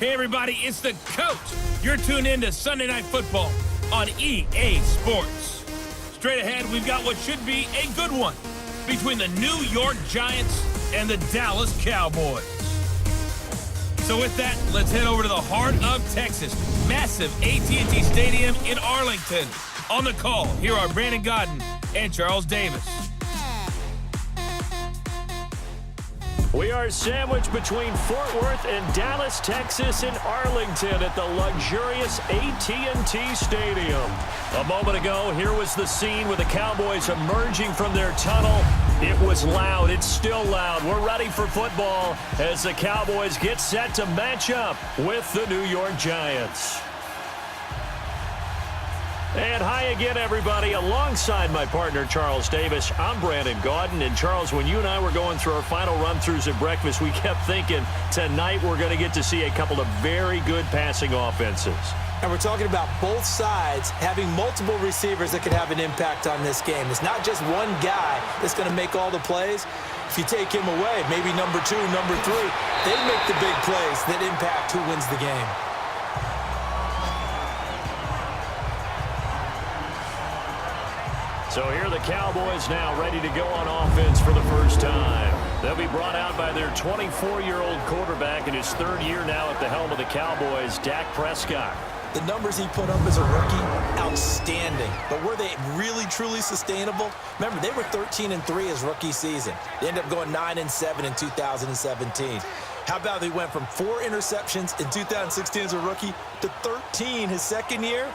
Hey, everybody, it's the coach. You're tuned in to Sunday Night Football on EA Sports. Straight ahead, we've got what should be a good one between the New York Giants and the Dallas Cowboys. So with that, let's head over to the heart of Texas. Massive AT&T Stadium in Arlington. On the call, here are Brandon Godden and Charles Davis. We are sandwiched between Fort Worth and Dallas, Texas, in Arlington at the luxurious AT&T Stadium. A moment ago, here was the scene with the Cowboys emerging from their tunnel. It was loud. It's still loud. We're ready for football as the Cowboys get set to match up with the New York Giants. And hi again, everybody. Alongside my partner, Charles Davis, I'm Brandon Godden. And, Charles, when you and I were going through our final run-throughs at breakfast, we kept thinking tonight we're going to get to see a couple of very good passing offenses. And we're talking about both sides having multiple receivers that could have an impact on this game. It's not just one guy that's going to make all the plays. If you take him away, maybe number 2, number 3, they make the big plays that impact who wins the game. So here are the Cowboys now ready to go on offense for the first time. They'll be brought out by their 24-year-old quarterback in his third year now at the helm of the Cowboys, Dak Prescott. The numbers he put up as a rookie, outstanding. But were they really, truly sustainable? Remember, they were 13-3 his rookie season. They ended up going 9-7 in 2017. How about they went from 4 interceptions in 2016 as a rookie to 13 his second year?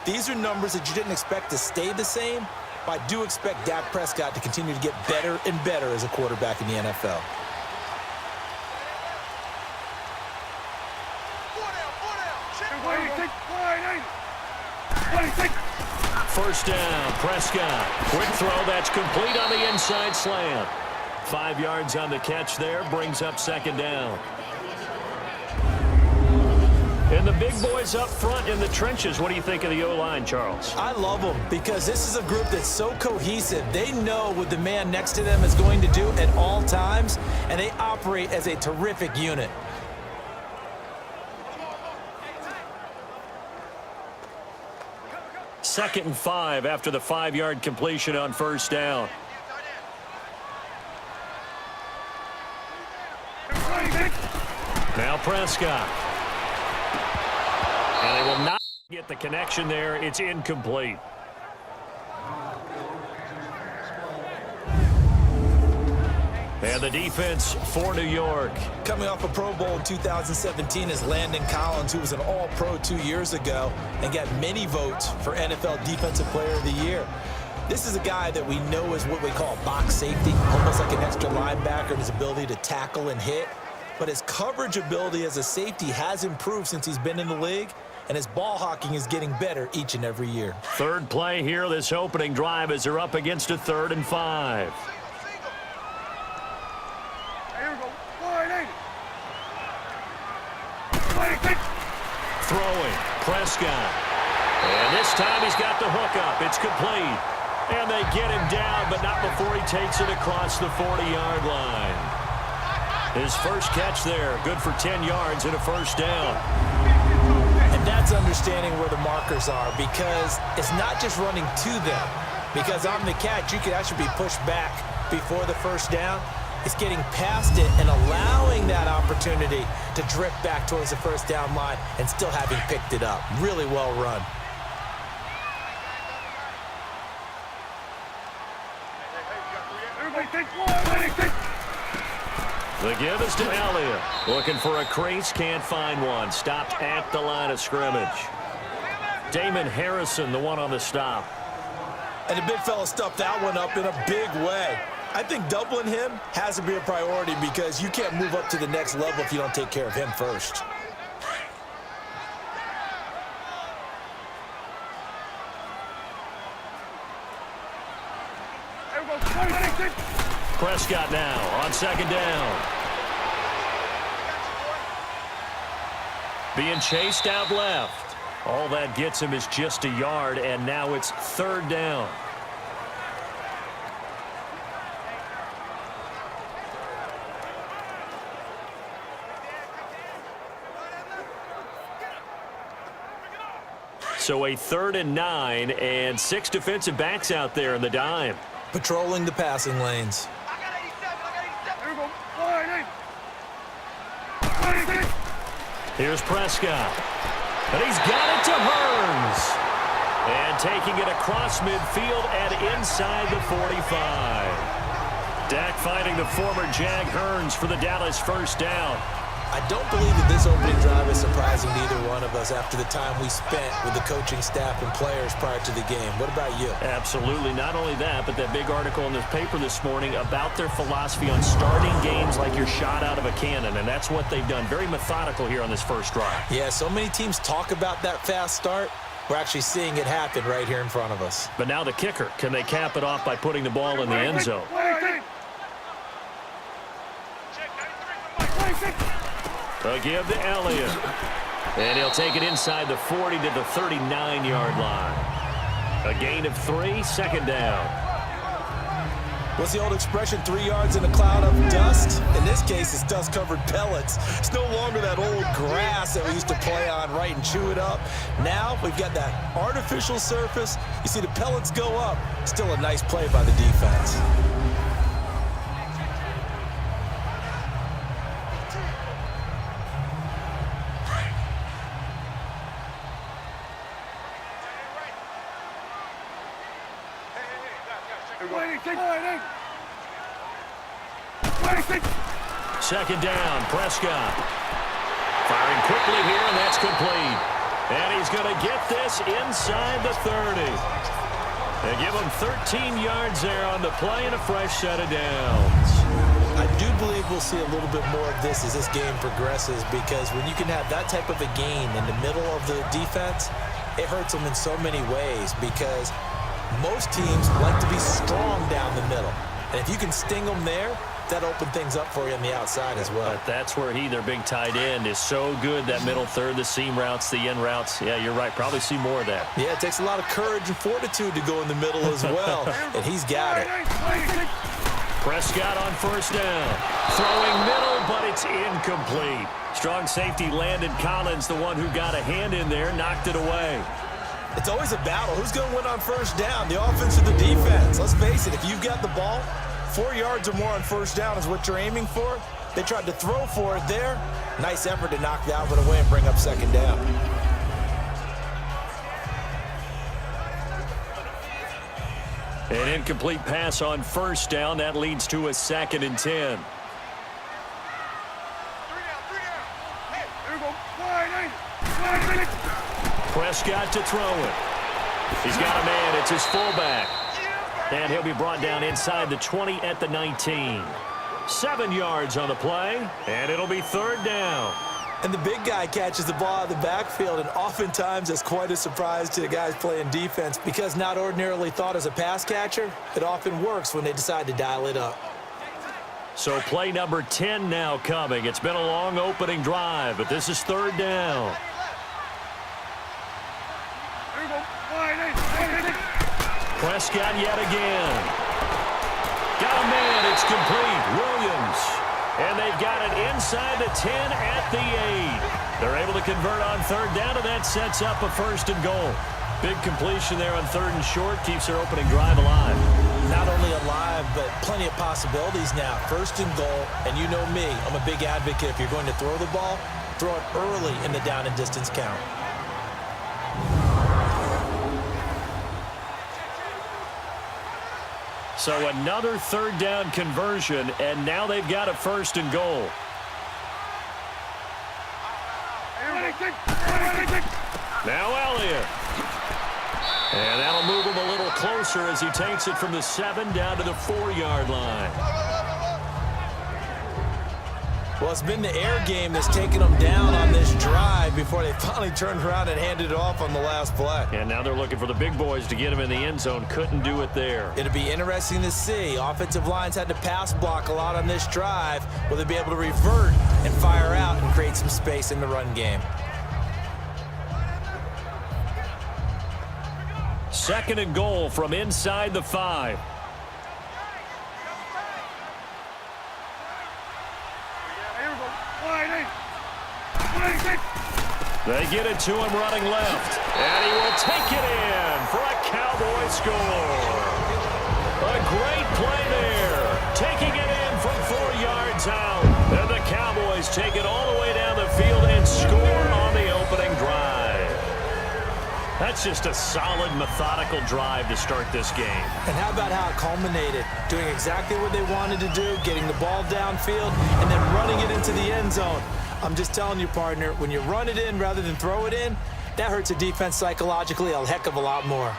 These are numbers that you didn't expect to stay the same, but I do expect Dak Prescott to continue to get better and better as a quarterback in the NFL. First down, Prescott. Quick throw, that's complete on the inside slant. 5 yards on the catch there, brings up second down. And the big boys up front in the trenches. What do you think of the O-line, Charles? I love them because this is a group that's so cohesive. They know what the man next to them is going to do at all times, and they operate as a terrific unit. Second and 5 after the 5-yard completion on first down. Now Prescott. And they will not get the connection there. It's incomplete. And the defense for New York. Coming off a Pro Bowl in 2017 is Landon Collins, who was an All-Pro 2 years ago and got many votes for NFL Defensive Player of the Year. This is a guy that we know is what we call box safety, almost like an extra linebacker in his ability to tackle and hit. But his coverage ability as a safety has improved since he's been in the league, and his ball hawking is getting better each and every year. Third play here, this opening drive, as they're up against a 3rd and 5. Throwing, Prescott. And this time he's got the hook up. It's complete. And they get him down, but not before he takes it across the 40-yard line. His first catch there, good for 10 yards and a first down. And that's understanding where the markers are, because it's not just running to them. Because on the catch, you could actually be pushed back before the first down. It's getting past it and allowing that opportunity to drift back towards the first down line and still having picked it up. Really well run. The give is to Elliott. Looking for a crease, can't find one. Stopped at the line of scrimmage. Damon Harrison, the one on the stop. And the big fella stuffed that one up in a big way. I think doubling him has to be a priority because you can't move up to the next level if you don't take care of him first. Prescott now on second down. Being chased out left. All that gets him is just a yard, and now it's 3rd down. So a 3rd and 9 and 6 defensive backs out there in the dime. Patrolling the passing lanes. Here's Prescott. And he's got it to Hearns. And taking it across midfield and inside the 45. Dak finding the former Jag Hearns for the Dallas first down. I don't believe that this opening drive is surprising to either one of us after the time we spent with the coaching staff and players prior to the game. What about you? Absolutely. Not only that, but that big article in the paper this morning about their philosophy on starting games like you're shot out of a cannon, and that's what they've done. Very methodical here on this first drive. Yeah, so many teams talk about that fast start. We're actually seeing it happen right here in front of us. But now the kicker. Can they cap it off by putting the ball in the end zone? A give to Elliott. And he'll take it inside the 40 to the 39-yard line. A gain of 3, second down. What's the old expression, 3 yards in a cloud of dust? In this case, it's dust-covered pellets. It's no longer that old grass that we used to play on, right, and chew it up. Now we've got that artificial surface. You see the pellets go up. Still a nice play by the defense. Second down, Prescott. Firing quickly here, and that's complete. And he's going to get this inside the 30. They give him 13 yards there on the play and a fresh set of downs. I do believe we'll see a little bit more of this as this game progresses, because when you can have that type of a gain in the middle of the defense, it hurts them in so many ways, because most teams like to be strong down the middle. And if you can sting them there, that open things up for you on the outside as well. But that's where their big tight end, is so good, that middle third, the seam routes, the end routes. Yeah, you're right. Probably see more of that. Yeah, it takes a lot of courage and fortitude to go in the middle as well, and he's got it. Prescott on first down. Throwing middle, but it's incomplete. Strong safety Landon Collins, the one who got a hand in there, knocked it away. It's always a battle. Who's going to win on first down, the offense or the defense? Let's face it, if you've got the ball, 4 yards or more on first down is what you're aiming for. They tried to throw for it there. Nice effort to knock that one away and bring up second down. An incomplete pass on first down. That leads to a 2nd and 10. Prescott to throw it. He's got a man. It's his fullback. And he'll be brought down inside the 20 at the 19. 7 yards on the play, and it'll be 3rd down. And the big guy catches the ball out of the backfield, and oftentimes that's quite a surprise to the guys playing defense, because not ordinarily thought as a pass catcher, it often works when they decide to dial it up. So play number 10 now coming. It's been a long opening drive, but this is 3rd down. Prescott yet again. Got a man. It's complete. Williams. And they've got it inside the 10 at the 8. They're able to convert on 3rd down, and that sets up a 1st and goal. Big completion there on 3rd and short. Keeps their opening drive alive. Not only alive, but plenty of possibilities now. 1st and goal, and you know me. I'm a big advocate. If you're going to throw the ball, throw it early in the down and distance count. So another 3rd down conversion, and now they've got a 1st and goal. Now Elliott. And that'll move him a little closer as he takes it from the 7 down to the 4-yard line. Well, it's been the air game that's taken them down on this drive before they finally turned around and handed it off on the last play. And now they're looking for the big boys to get him in the end zone. Couldn't do it there. It'll be interesting to see. Offensive lines had to pass block a lot on this drive. Will they be able to revert and fire out and create some space in the run game? 2nd and goal from inside the 5. They get it to him running left. And he will take it in for a Cowboy score. A great play there. Taking it in from 4 yards out. And the Cowboys take it all the way down the field and score on the opening drive. That's just a solid, methodical drive to start this game. And how about how it culminated? Doing exactly what they wanted to do, getting the ball downfield, and then running it into the end zone. I'm just telling you, partner, when you run it in rather than throw it in, that hurts a defense psychologically a heck of a lot more.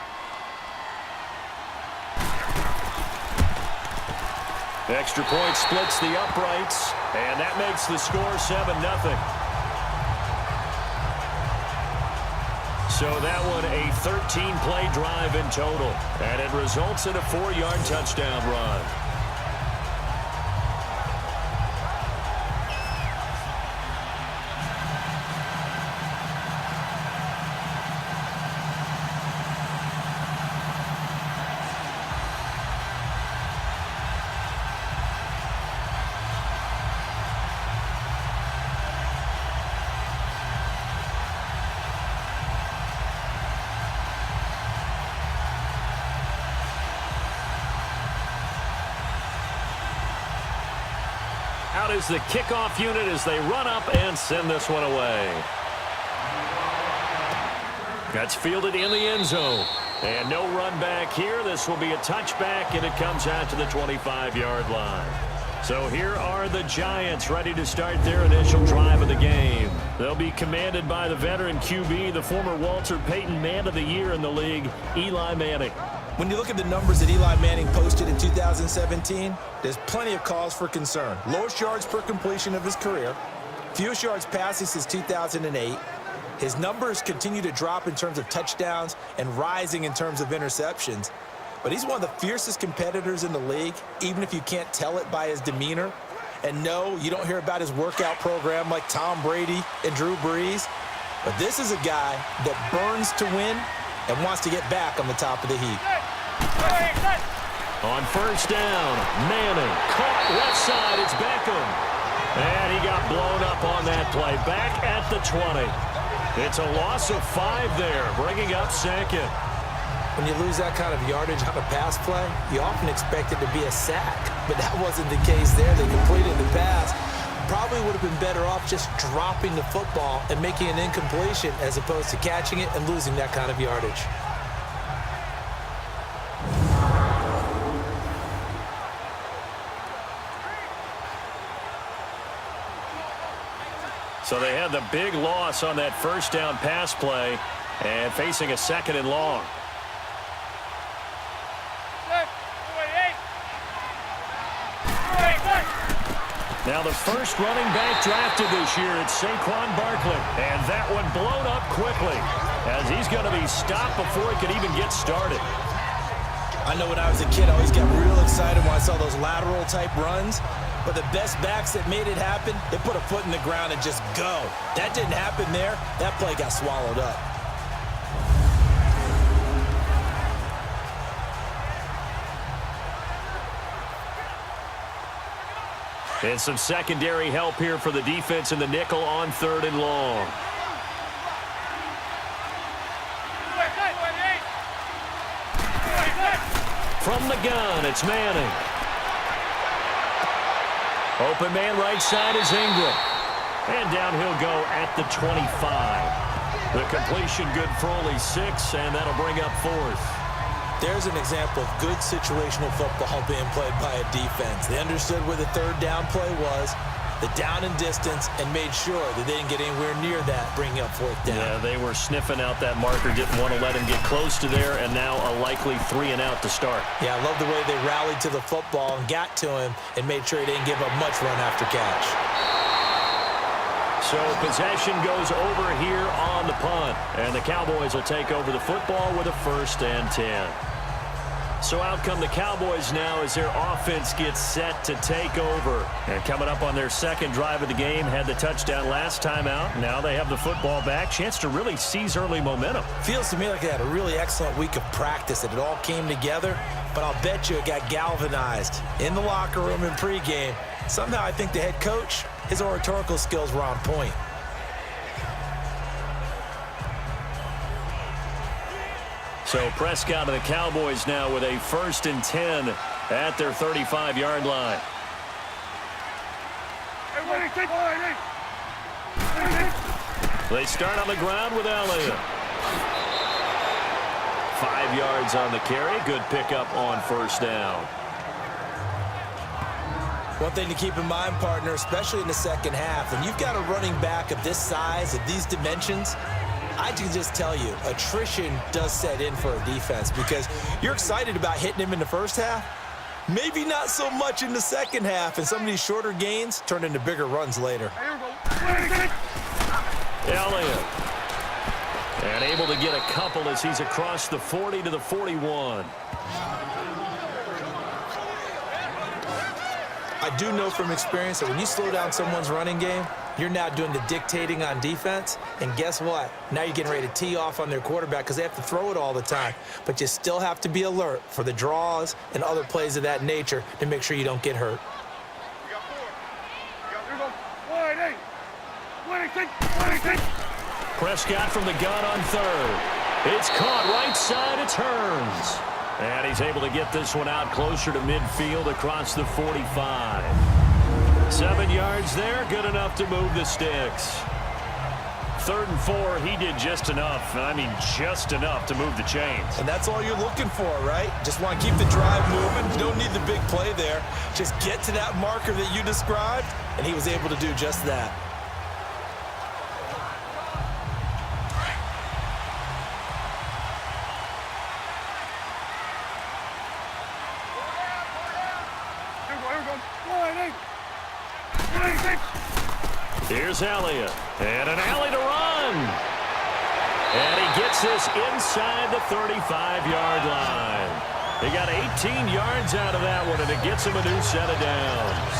Extra point splits the uprights, and that makes the score 7-0. So that one a 13-play drive in total, and it results in a 4-yard touchdown run. Out is the kickoff unit as they run up and send this one away. That's fielded in the end zone. And no run back here. This will be a touchback, and it comes out to the 25-yard line. So here are the Giants ready to start their initial drive of the game. They'll be commanded by the veteran QB, the former Walter Payton Man of the Year in the league, Eli Manning. When you look at the numbers that Eli Manning posted in 2017, there's plenty of cause for concern. Lowest yards per completion of his career, fewest yards passing since 2008. His numbers continue to drop in terms of touchdowns and rising in terms of interceptions. But he's one of the fiercest competitors in the league, even if you can't tell it by his demeanor. And no, you don't hear about his workout program like Tom Brady and Drew Brees. But this is a guy that burns to win and wants to get back on the top of the heap. On first down, Manning caught left side. It's Beckham. And he got blown up on that play. Back at the 20. It's a loss of 5 there, bringing up second. When you lose that kind of yardage on a pass play, you often expect it to be a sack. But that wasn't the case there. They completed the pass. Probably would have been better off just dropping the football and making an incompletion as opposed to catching it and losing that kind of yardage. So they had the big loss on that first down pass play and facing a 2nd and long. Now the first running back drafted this year, it's Saquon Barkley. And that one blown up quickly as he's going to be stopped before he could even get started. I know when I was a kid, I always got real excited when I saw those lateral type runs. But the best backs that made it happen, they put a foot in the ground and just go. That didn't happen there. That play got swallowed up. And some secondary help here for the defense in the nickel on 3rd and long. From the gun, it's Manning. Open man right side is Ingram. And down he'll go at the 25. The completion good for only 6, and that'll bring up 4th. There's an example of good situational football being played by a defense. They understood where the 3rd down play was, the down and distance, and made sure that they didn't get anywhere near that, bringing up 4th down. Yeah, they were sniffing out that marker, didn't want to let him get close to there, and now a likely 3 and out to start. Yeah, I love the way they rallied to the football and got to him and made sure he didn't give up much run after catch. So possession goes over here on the punt, and the Cowboys will take over the football with a 1st and 10. So out come the Cowboys now as their offense gets set to take over. And coming up on their 2nd drive of the game, had the touchdown last time out. Now they have the football back. Chance to really seize early momentum. Feels to me like they had a really excellent week of practice, that it all came together. But I'll bet you it got galvanized in the locker room in pregame. Somehow I think the head coach, his oratorical skills were on point. So Prescott and the Cowboys now with a 1st and 10 at their 35-yard line. They start on the ground with Elliott. 5 yards on the carry. Good pickup on 1st down. One thing to keep in mind, partner, especially in the second half, when you've got a running back of this size, of these dimensions, I can just tell you, attrition does set in for a defense because you're excited about hitting him in the first half. Maybe not so much in the second half, and some of these shorter gains turn into bigger runs later. Elliott. And able to get a couple as he's across the 40 to the 41. I do know from experience that when you slow down someone's running game, you're now doing the dictating on defense. And guess what? Now you're getting ready to tee off on their quarterback because they have to throw it all the time. But you still have to be alert for the draws and other plays of that nature to make sure you don't get hurt. Prescott from the gun on 3rd. It's caught right side. It turns. And he's able to get this one out closer to midfield across the 45. 7 yards there, good enough to move the sticks. 3rd and 4, he did just enough. I mean, just enough to move the chains. And that's all you're looking for, right? Just want to keep the drive moving. You don't need the big play there. Just get to that marker that you described, and he was able to do just that. Here's Elliott, and an alley to run. And he gets this inside the 35-yard line. He got 18 yards out of that one, and it gets him a new set of downs.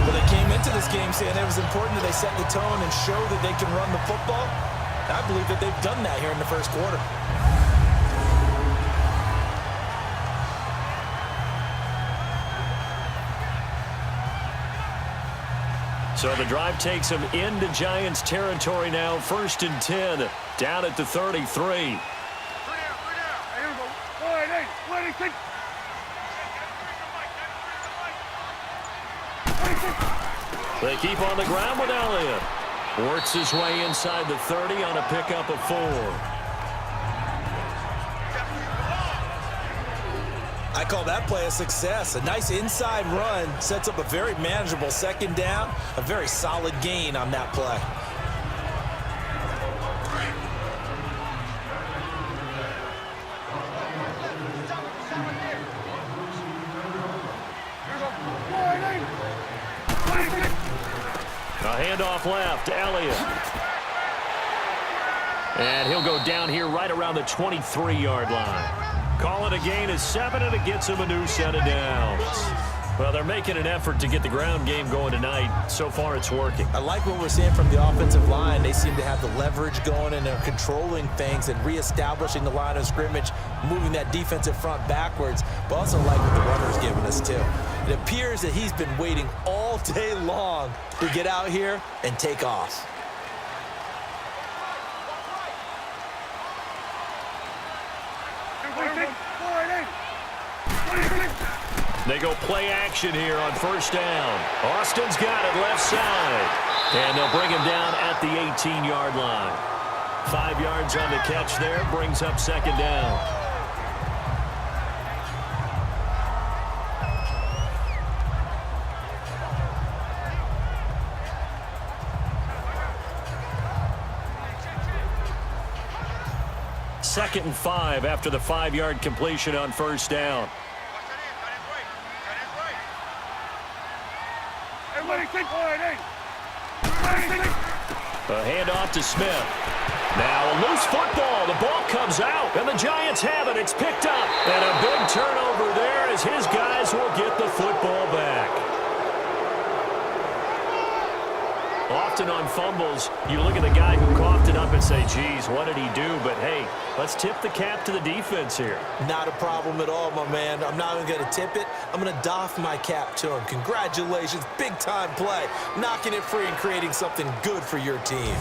Well, they came into this game saying it was important that they set the tone and show that they can run the football. I believe that they've done that here in the first quarter. So the drive takes him into Giants territory now. 1st and 10, down at the 33. They keep on the ground with Elliott. Works his way inside the 30 on a pickup of 4. I call that play a success. A nice inside run sets up a very manageable 2nd down. A very solid gain on that play. A handoff left, Elliott. And he'll go down here right around the 23-yard line. Call it a gain of 7, and it gets him a new set of downs. Well, they're making an effort to get the ground game going tonight. So far, it's working. I like what we're seeing from the offensive line. They seem to have the leverage going, and they're controlling things and reestablishing the line of scrimmage, moving that defensive front backwards, but also like what the runner's giving us, too. It appears that he's been waiting all day long to get out here and take off. They go play action here on 1st down. Austin's got it left side. And they'll bring him down at the 18-yard line. 5 yards on the catch there, brings up 2nd down. Second and 5 after the 5-yard completion on 1st down. A handoff to Smith. Now a loose football. The ball comes out, and the Giants have it. It's picked up. And a big turnover there as his guys will get the football back. Often on fumbles, you look at the guy who coughed it up and say, geez, what did he do? But, hey, let's tip the cap to the defense here. Not a problem at all, my man. I'm not even going to tip it. I'm going to doff my cap to him. Congratulations. Big-time play. Knocking it free and creating something good for your team.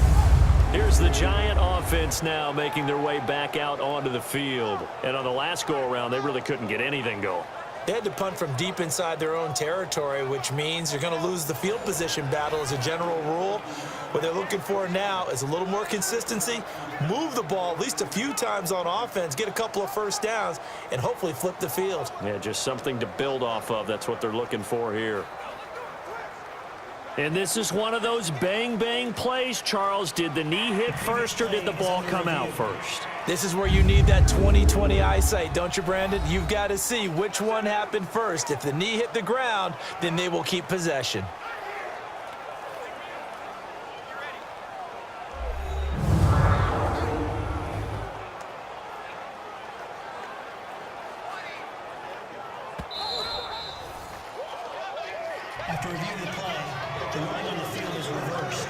Here's the Giant offense now making their way back out onto the field. And on the last go-around, they really couldn't get anything going. They had to punt from deep inside their own territory, which means you're going to lose the field position battle as a general rule. What they're looking for now is a little more consistency, move the ball at least a few times on offense, get a couple of first downs, and hopefully flip the field. Yeah, just something to build off of. That's what they're looking for here. And this is one of those bang-bang plays, Charles. Did the knee hit first or did the ball come out first? This is where you need that 20/20 eyesight, don't you, Brandon? You've got to see which one happened first. If the knee hit the ground, then they will keep possession. After reviewing the play, the line on the field is reversed.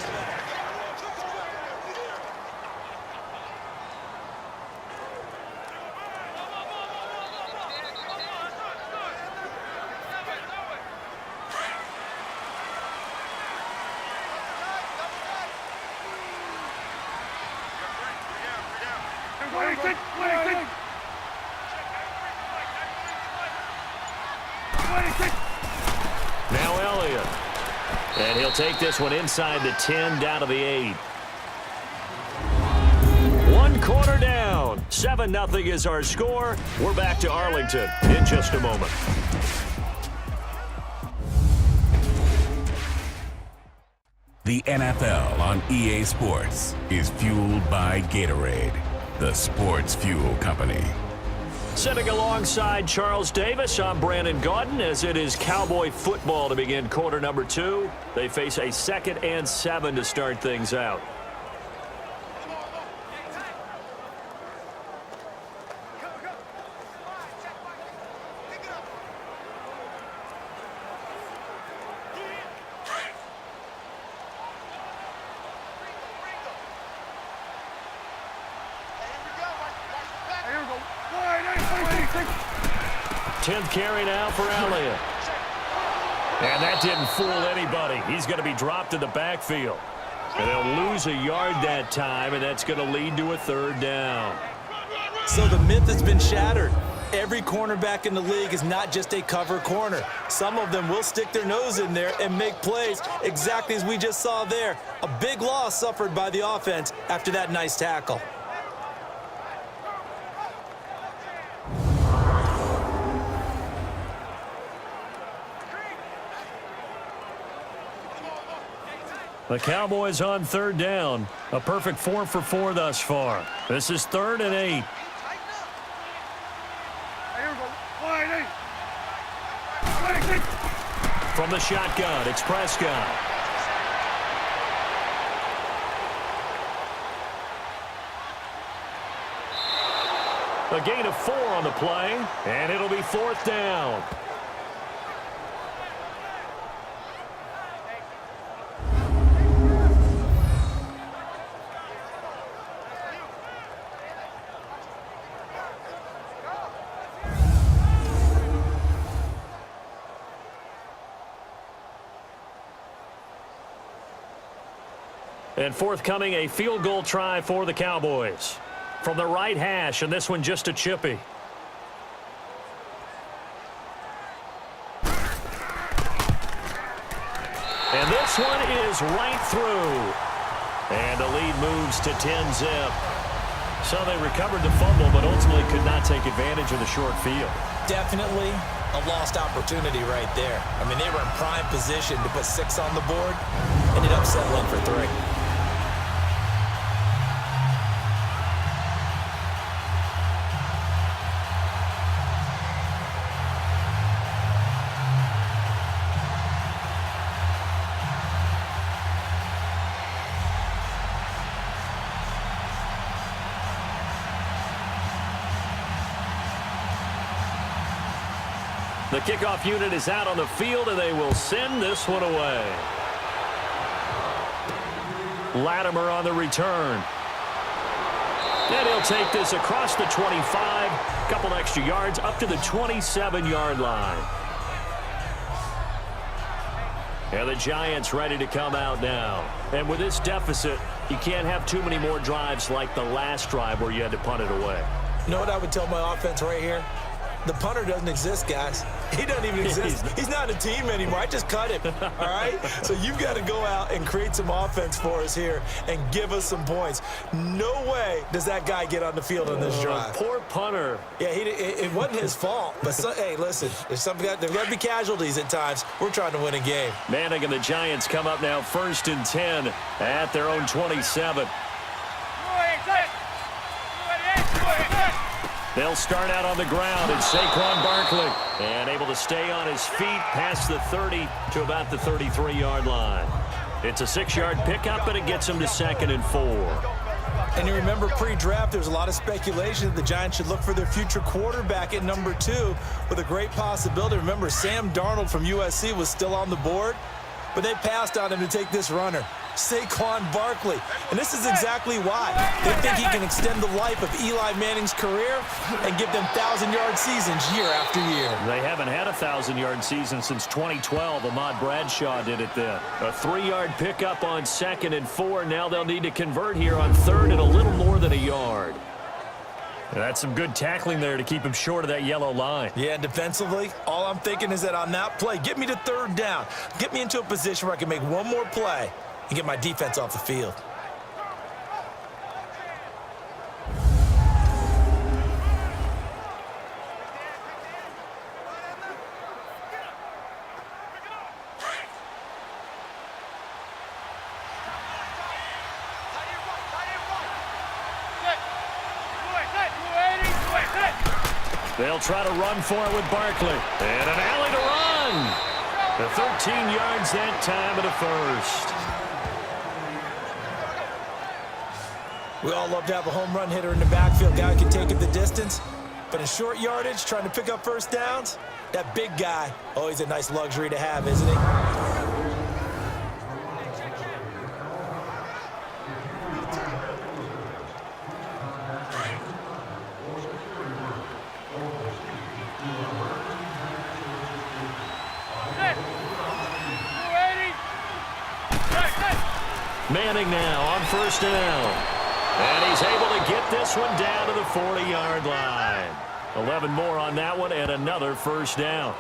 Now Elliott. And he'll take this one inside the 10, down to the 8. 1 quarter down. 7-0 is our score. We're back to Arlington in just a moment. The NFL on EA Sports is fueled by Gatorade, the sports fuel company. Sitting alongside Charles Davis, I'm Brandon Gaudin, as it is Cowboy football to begin quarter number 2. They face a 2nd and 7 to start things out. Tenth carry now for Elliott. And that didn't fool anybody. He's going to be dropped in the backfield. And they'll lose a yard that time, and that's going to lead to a 3rd down. So the myth has been shattered. Every cornerback in the league is not just a cover corner. Some of them will stick their nose in there and make plays exactly as we just saw there. A big loss suffered by the offense after that nice tackle. The Cowboys on 3rd down. A perfect 4 for 4 thus far. This is 3rd and 8. From the shotgun, it's Prescott. A gain of 4 on the play, and it'll be 4th down. And forthcoming, a field goal try for the Cowboys. From the right hash, and this one just a chippy. And this one is right through. And the lead moves to 10-zip. So they recovered the fumble, but ultimately could not take advantage of the short field. Definitely a lost opportunity right there. I mean, they were in prime position to put 6 on the board. Ended up settling for 3. The kickoff unit is out on the field, and they will send this one away. Latimer on the return. And he'll take this across the 25, a couple extra yards up to the 27-yard line. And the Giants ready to come out now. And with this deficit, you can't have too many more drives like the last drive where you had to punt it away. You know what I would tell my offense right here? The punter doesn't exist, guys. He doesn't even exist. He's not a team anymore. I just cut him, all right? So you've got to go out and create some offense for us here and give us some points. No way does that guy get on the field on this drive. Poor punter. Yeah, it wasn't his fault. But, hey, listen, there's got to be casualties at times. We're trying to win a game. Manning and the Giants come up now 1st and 10 at their own 27. They'll start out on the ground, and Saquon Barkley, and able to stay on his feet past the 30 to about the 33-yard line. It's a 6-yard pickup, and it gets him to 2nd and 4. And you remember pre-draft, there's a lot of speculation that the Giants should look for their future quarterback at number 2 with a great possibility. Remember, Sam Darnold from USC was still on the board, but they passed on him to take this runner, Saquon Barkley. And this is exactly why. They think he can extend the life of Eli Manning's career and give them 1,000-yard seasons year after year. They haven't had a 1,000-yard season since 2012. Ahmad Bradshaw did it then. A 3-yard pickup on 2nd and 4. Now they'll need to convert here on 3rd and a little more than a yard. That's some good tackling there to keep him short of that yellow line. Yeah, and defensively, all I'm thinking is that on that play, get me to 3rd down. Get me into a position where I can make one more play and get my defense off the field. They'll try to run for it with Barkley. And an alley to run. The 13 yards that time of the 1st. We all love to have a home run hitter in the backfield. Guy who can take it the distance. But in short yardage, trying to pick up 1st downs, that big guy, always a nice luxury to have, isn't he? Manning now on 1st down. And he's able to get this one down to the 40-yard line. 11 more on that one and another 1st down.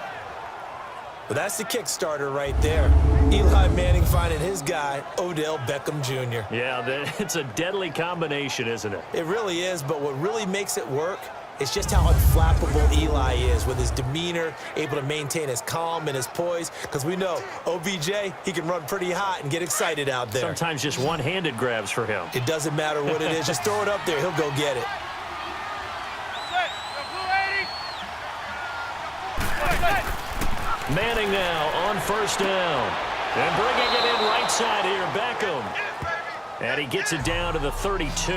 But that's the kick starter right there. Eli Manning finding his guy, Odell Beckham Jr. Yeah, it's a deadly combination, isn't it? It really is, but what really makes it work is just how unflappable Eli is with his demeanor, able to maintain his calm and his poise. Because we know OBJ, he can run pretty hot and get excited out there. Sometimes just one-handed grabs for him. It doesn't matter what it is. Just throw it up there. He'll go get it. Manning now on 1st down. And bringing it in right side here, Beckham. And he gets it down to the 32.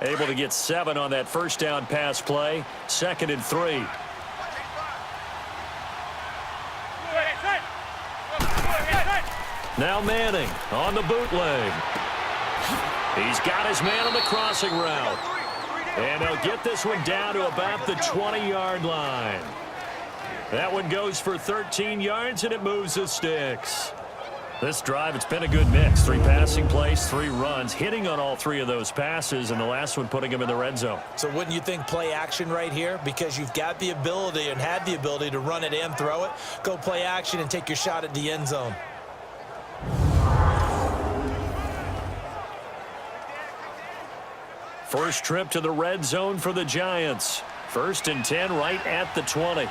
Able to get 7 on that 1st down pass play. 2nd and 3. Now Manning on the bootleg. He's got his man on the crossing route. And they'll get this one down to about the 20-yard line. That one goes for 13 yards, and it moves the sticks. This drive, it's been a good mix. 3 passing plays, 3 runs, hitting on all 3 of those passes, and the last one putting him in the red zone. So wouldn't you think play action right here? Because you've got the ability and had the ability to run it and throw it. Go play action and take your shot at the end zone. First trip to the red zone for the Giants. 1st and 10 right at the 20.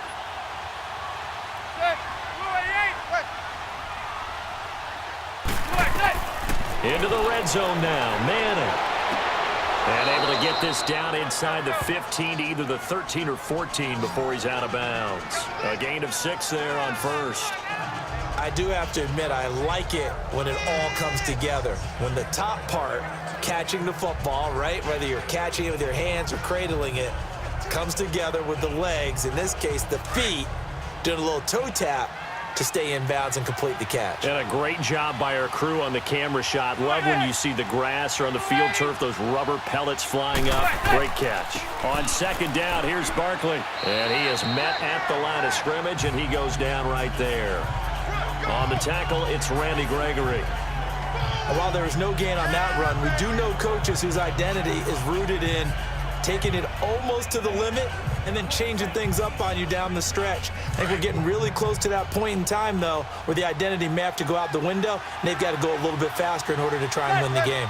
Into the red zone now. Manning. And able to get this down inside the 15 to either the 13 or 14 before he's out of bounds. A gain of 6 there on first. I do have to admit, I like it when it all comes together. When the top part, catching the football, right, whether you're catching it with your hands or cradling it, comes together with the legs, in this case the feet, doing a little toe tap to stay in bounds and complete the catch. And a great job by our crew on the camera shot. Love when you see the grass or on the field turf, those rubber pellets flying up. Great catch. On second down, here's Barkley. And he is met at the line of scrimmage, and he goes down right there. On the tackle, it's Randy Gregory. And while there is no gain on that run, we do know coaches whose identity is rooted in taking it almost to the limit and then changing things up on you down the stretch. I think we're getting really close to that point in time, though, where the identity may have to go out the window, and they've got to go a little bit faster in order to try and win the game.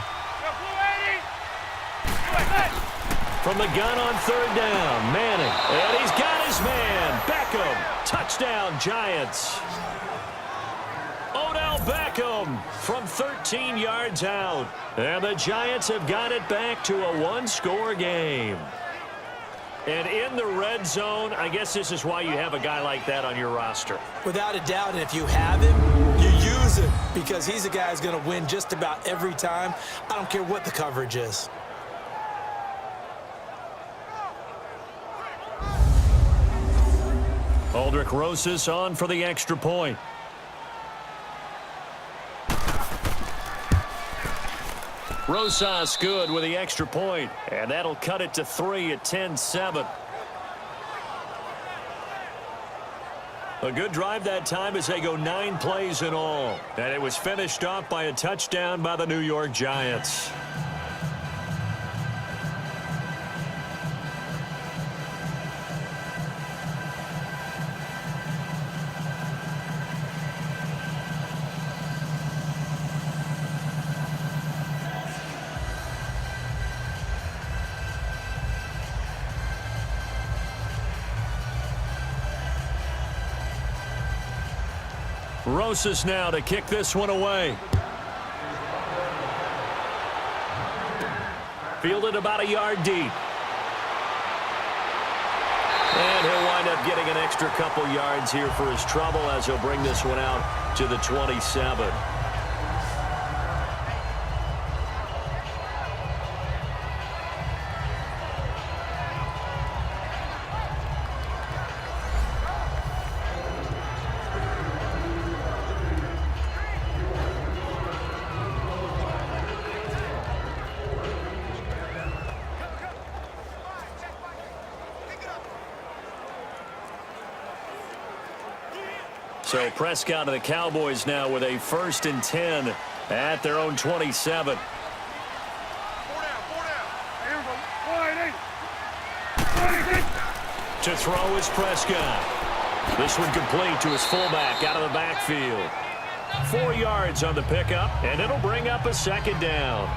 From the gun on third down, Manning. And he's got his man, Beckham. Touchdown, Giants. Odell Beckham from 13 yards out. And the Giants have got it back to a one-score game. And in the red zone, I guess this is why you have a guy like that on your roster. Without a doubt, and if you have him, you use him because he's a guy who's going to win just about every time. I don't care what the coverage is. Aldrich Rosas on for the extra point. Rosas good with the extra point, and that'll cut it to 3 at 10-7. A good drive that time as they go 9 plays in all, and it was finished off by a touchdown by the New York Giants. Rosas now to kick this one away. Fielded about a yard deep. And he'll wind up getting an extra couple yards here for his trouble as he'll bring this one out to the 27. So Prescott and the Cowboys now with a 1st and 10 at their own 27. To throw is Prescott. This one complete to his fullback out of the backfield. 4 yards on the pickup, and it'll bring up a second down.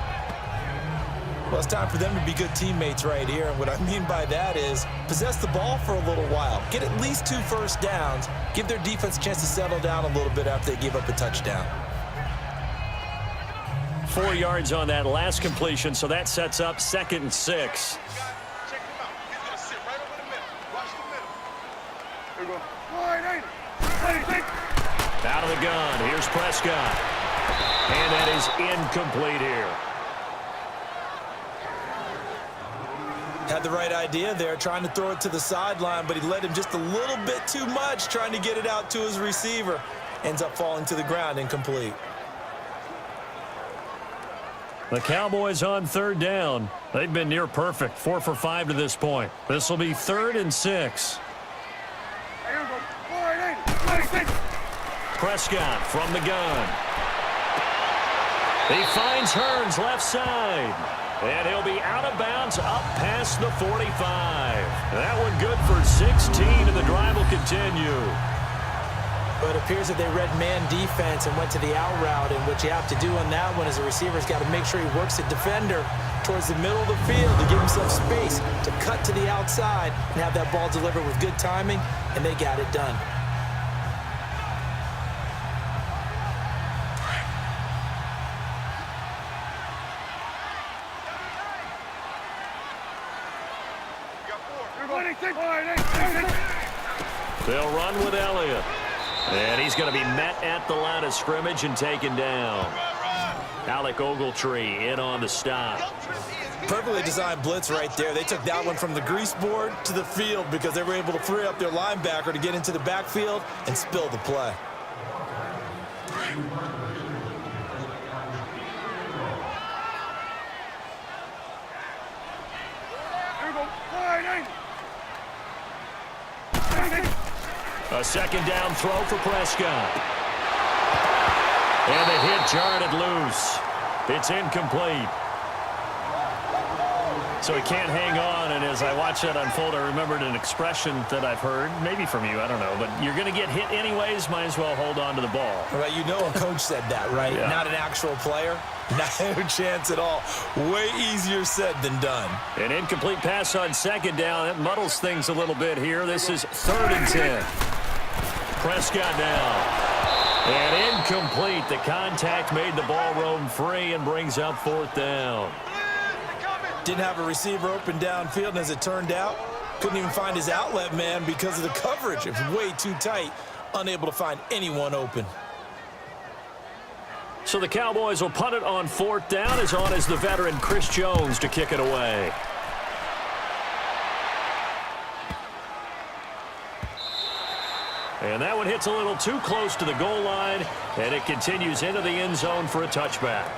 Well, it's time for them to be good teammates right here. And what I mean by that is possess the ball for a little while. Get at least 2 first downs. Give their defense a chance to settle down a little bit after they give up a touchdown. 4 yards on that last completion, so that sets up 2nd and 6. Out of the gun, here's Prescott. And that is incomplete here. Had the right idea there, trying to throw it to the sideline, but he led him just a little bit too much, trying to get it out to his receiver. Ends up falling to the ground, incomplete. The Cowboys on 3rd down. They've been near perfect, 4 for 5 to this point. This will be 3rd and 6. Prescott from the gun. He finds Hearns left side. And he'll be out of bounds up past the 45. That one good for 16, and the drive will continue. But it appears that they read man defense and went to the out route, and what you have to do on that one is the receiver's got to make sure he works the defender towards the middle of the field to give himself space to cut to the outside and have that ball delivered with good timing, and they got it done. They'll run with Elliott. And he's going to be met at the line of scrimmage and taken down. Alec Ogletree in on the stop. Perfectly designed blitz right there. They took that one from the grease board to the field because they were able to free up their linebacker to get into the backfield and spill the play. A second down throw for Prescott. And the hit jarred it loose. It's incomplete. So he can't hang on, and as I watch that unfold, I remembered an expression that I've heard, maybe from you, I don't know, but you're going to get hit anyways, might as well hold on to the ball. Right, you know a coach said that, right? Yeah. Not an actual player. No chance at all. Way easier said than done. An incomplete pass on second down. That muddles things a little bit here. This is 3rd and 10. Prescott now. And incomplete. The contact made the ball roam free and brings up 4th down. Didn't have a receiver open downfield, and as it turned out, couldn't even find his outlet man because of the coverage. It was way too tight, unable to find anyone open. So the Cowboys will punt it on 4th down. As on is the veteran Chris Jones to kick it away. And that one hits a little too close to the goal line, and it continues into the end zone for a touchback.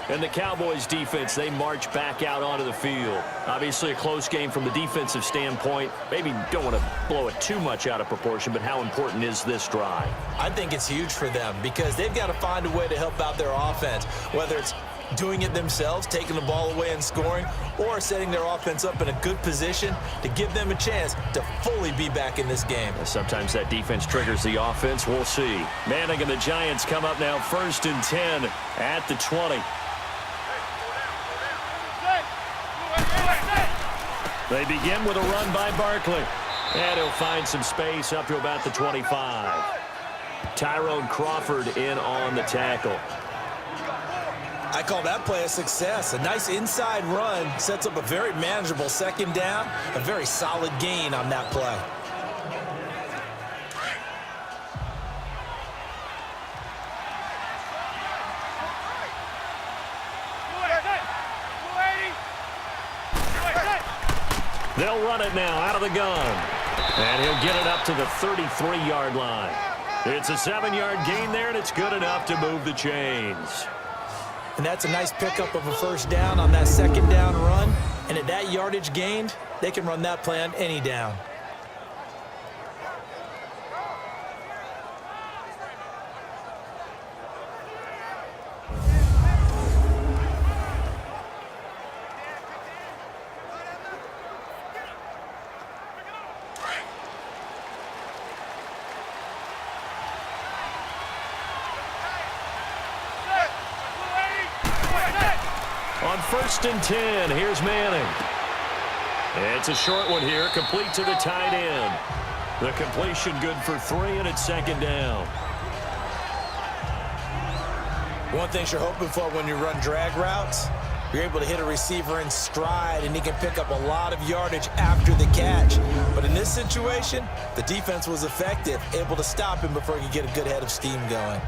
And the Cowboys defense, they march back out onto the field. Obviously a close game from the defensive standpoint. Maybe don't want to blow it too much out of proportion, but how important is this drive? I think it's huge for them because they've got to find a way to help out their offense, whether it's doing it themselves, taking the ball away and scoring, or setting their offense up in a good position to give them a chance to fully be back in this game. Sometimes that defense triggers the offense. We'll see. Manning and the Giants come up now 1st and 10 at the 20. They begin with a run by Barkley. And he'll find some space up to about the 25. Tyrone Crawford in on the tackle. I call that play a success. A nice inside run sets up a very manageable second down. A very solid gain on that play. They'll run it now out of the gun. And he'll get it up to the 33-yard line. It's a 7-yard gain there, and it's good enough to move the chains. And that's a nice pickup of a first down on that second down run. And at that yardage gained, they can run that play on any down. On 1st and 10, here's Manning. It's a short one here, complete to the tight end. The completion good for 3, and it's 2nd down. One thing you're hoping for when you run drag routes, you're able to hit a receiver in stride, and he can pick up a lot of yardage after the catch. But in this situation, the defense was effective, able to stop him before he could get a good head of steam going.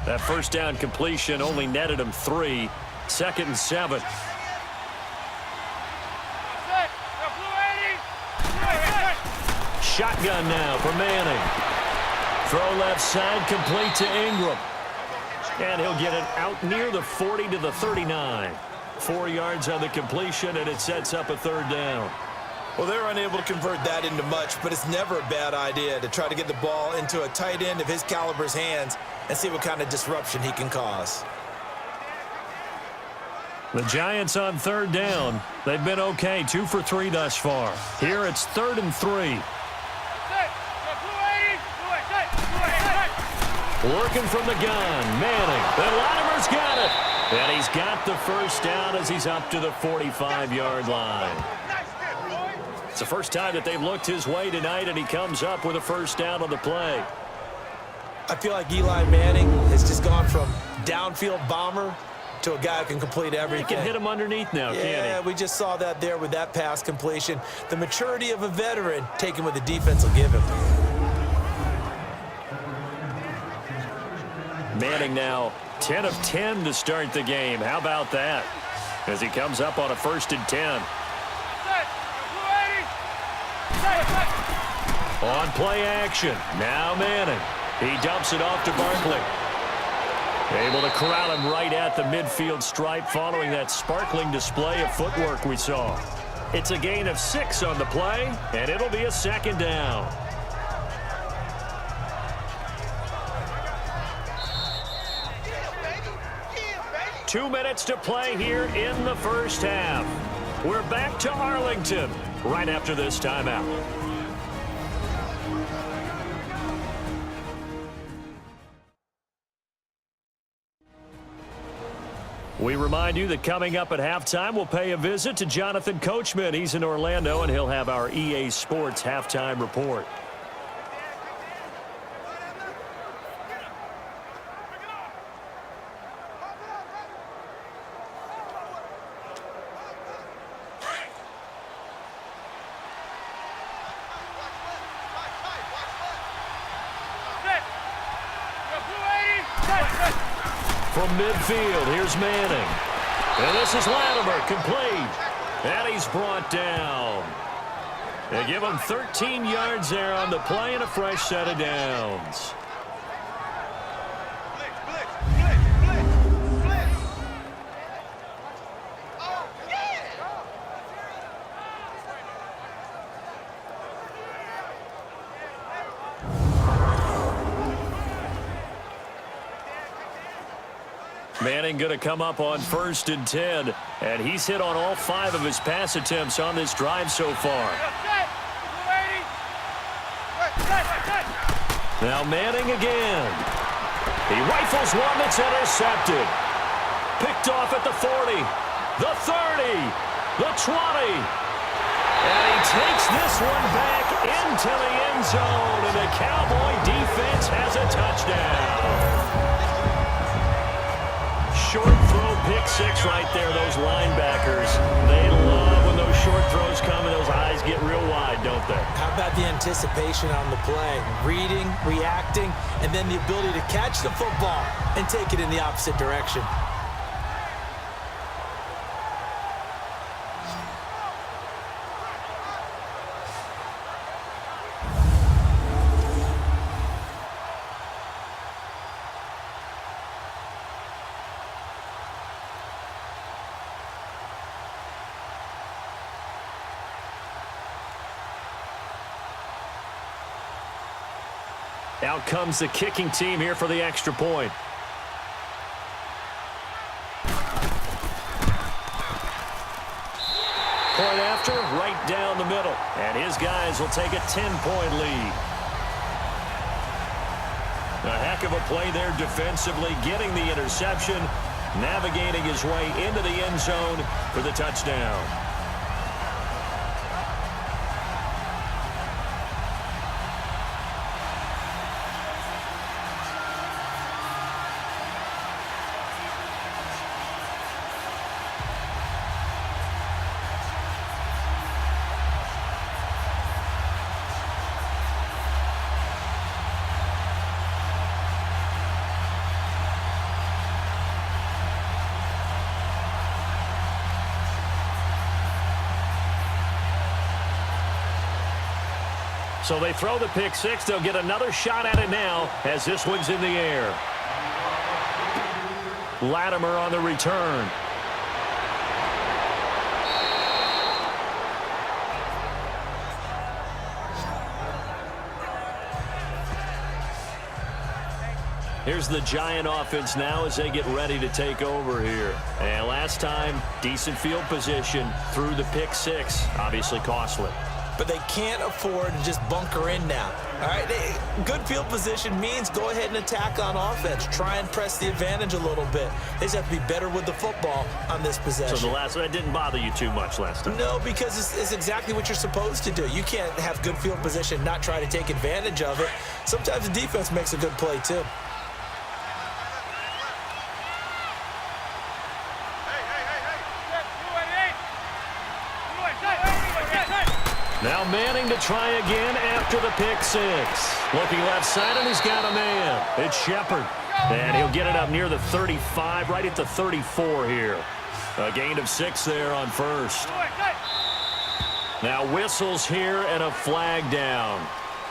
That first down completion only netted him 3. 2nd and 7. Shotgun now for Manning. Throw left side, complete to Ingram. And he'll get it out near the 40 to the 39. 4 yards on the completion, and it sets up a 3rd down. Well, they're unable to convert that into much, but it's never a bad idea to try to get the ball into a tight end of his caliber's hands and see what kind of disruption he can cause. The Giants on 3rd down. They've been okay, 2 for 3 thus far. Here it's 3rd and 3. Working from the gun, Manning. And Latimer's got it. And he's got the first down as he's up to the 45-yard line. It's the first time that they've looked his way tonight, and he comes up with a first down on the play. I feel like Eli Manning has just gone from downfield bomber to a guy who can complete everything. He can hit him underneath now, can't he? Yeah, we just saw that there with that pass completion. The maturity of a veteran taken what the defense will give him. Manning now 10 of 10 to start the game. How about that? As he comes up on a 1st and 10. On play action. Now Manning. He dumps it off to Barkley. Able to corral him right at the midfield stripe following that sparkling display of footwork we saw. It's a gain of 6 on the play, and it'll be a 2nd down. Two minutes to play here in the first half. We're back to Arlington right after this timeout. We remind you that coming up at halftime, we'll pay a visit to Jonathan Coachman. He's in Orlando, and he'll have our EA Sports halftime report. From midfield, here's Manning. And this is Latimer, complete. And he's brought down. They give him 13 yards there on the play and a fresh set of downs. Manning going to come up on 1st and 10, and he's hit on all 5 of his pass attempts on this drive so far. Now Manning again. He rifles one that's intercepted. Picked off at the 40, the 30, the 20. And he takes this one back into the end zone, and the Cowboy defense has a touchdown. Short throw, pick 6 right there. Those linebackers, they love when those short throws come and those eyes get real wide, don't they? How about the anticipation on the play? Reading, reacting, and then the ability to catch the football and take it in the opposite direction. Out comes the kicking team here for the extra point. Point after, right down the middle. And his guys will take a 10-point lead. A heck of a play there defensively, getting the interception, navigating his way into the end zone for the touchdown. So they throw the pick 6. They'll get another shot at it now as this one's in the air. Latimer on the return. Here's the Giant offense now as they get ready to take over here. And last time, decent field position through the pick 6, obviously costly. but they can't afford to just bunker in now. All right, good field position means go ahead and attack on offense. Try and press the advantage a little bit. They just have to be better with the football on this possession. So the last one didn't bother you too much last time? No, because it's exactly what you're supposed to do. You can't have good field position, not try to take advantage of it. Sometimes the defense makes a good play, too. Now Manning to try again after the pick six. Looking left side, and he's got a man. It's Shepard. And he'll get it up near the 35, right at the 34 here. A gain of 6 there on first. Now whistles here and a flag down.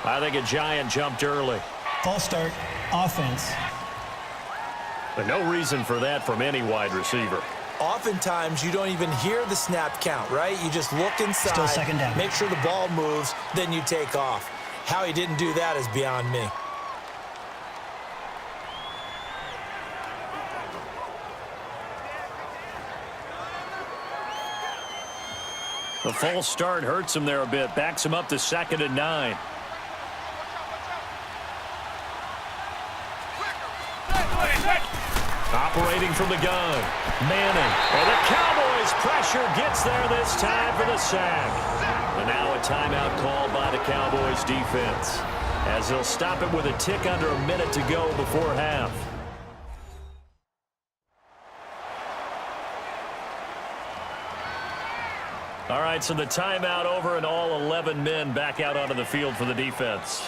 I think a Giant jumped early. False start, offense. But no reason for that from any wide receiver. Oftentimes, you don't even hear the snap count, right? You just look inside, Still second down. Make sure the ball moves, then you take off. How he didn't do that is beyond me. The false start hurts him there a bit. Backs him up to 2nd and 9. Operating from the gun. Manning. And the Cowboys pressure gets there this time for the sack. And now a timeout called by the Cowboys defense, as they'll stop it with a tick under a minute to go before half. All right, so the timeout over and all 11 men back out onto the field for the defense.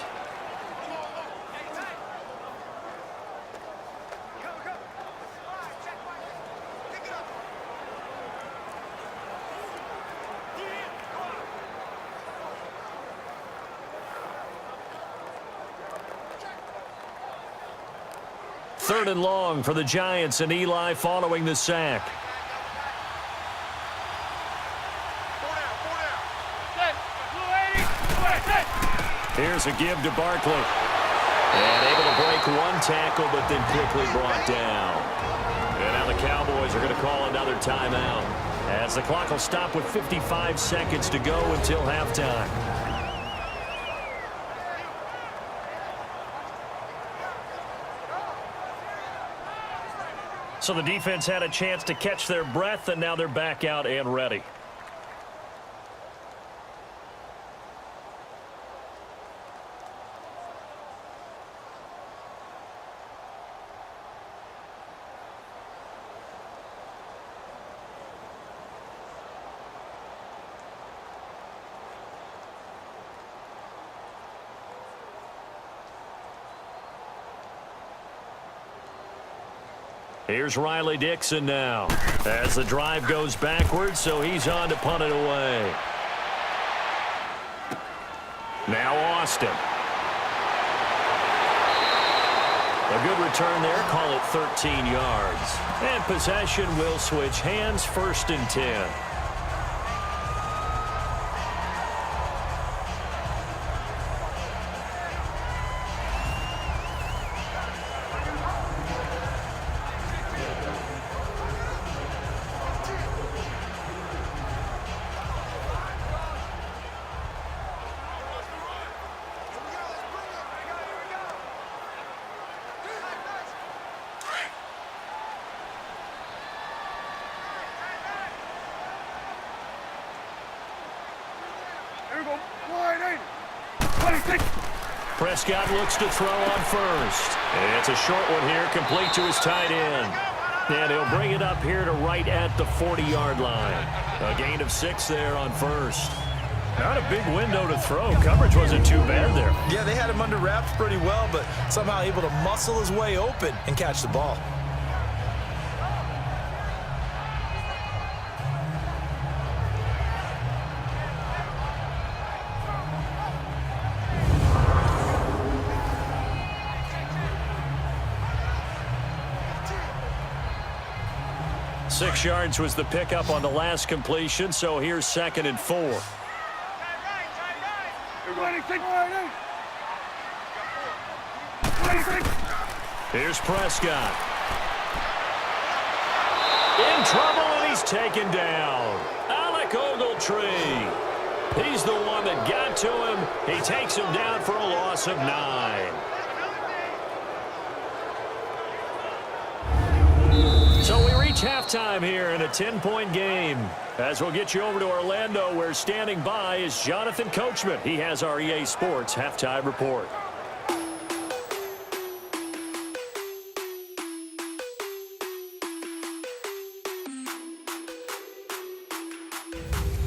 Third and long for the Giants, and Eli following the sack. Here's a give to Barkley. And able to break one tackle, but then quickly brought down. And now the Cowboys are going to call another timeout, as the clock will stop with 55 seconds to go until halftime. So the defense had a chance to catch their breath, and now they're back out and ready. Here's Riley Dixon now, as the drive goes backwards, so he's on to punt it away. Now Austin. A good return there, call it 13 yards. And possession will switch hands, 1st and 10. Prescott looks to throw on first. It's a short one here, complete to his tight end. And he'll bring it up here to right at the 40-yard line. A gain of 6 there on first. Not a big window to throw. Coverage wasn't too bad there. Yeah, they had him under wraps pretty well, but somehow able to muscle his way open and catch the ball. Six yards was the pickup on the last completion, so here's 2nd and 4. Here's Prescott. In trouble, and he's taken down. Alec Ogletree. He's the one that got to him. He takes him down for a loss of 9. So we reach halftime here in a 10-point game. As we'll get you over to Orlando, where standing by is Jonathan Coachman. He has our EA Sports halftime report.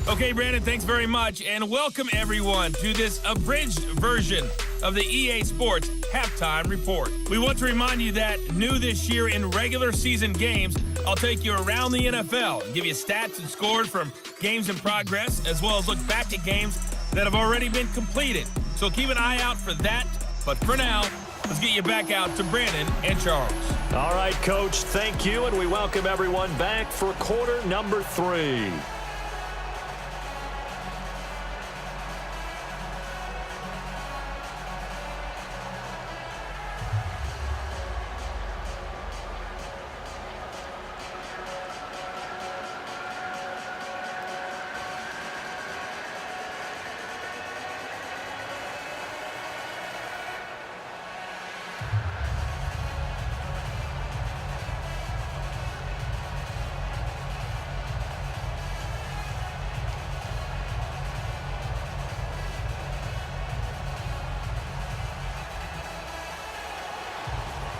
Okay, Brandon, thanks very much, and welcome everyone to this abridged version of the EA Sports Halftime Report. We want to remind you that new this year in regular season games, I'll take you around the NFL and give you stats and scores from games in progress, as well as look back at games that have already been completed. So keep an eye out for that, but for now, let's get you back out to Brandon and Charles. All right, Coach, thank you, and we welcome everyone back for quarter number 3.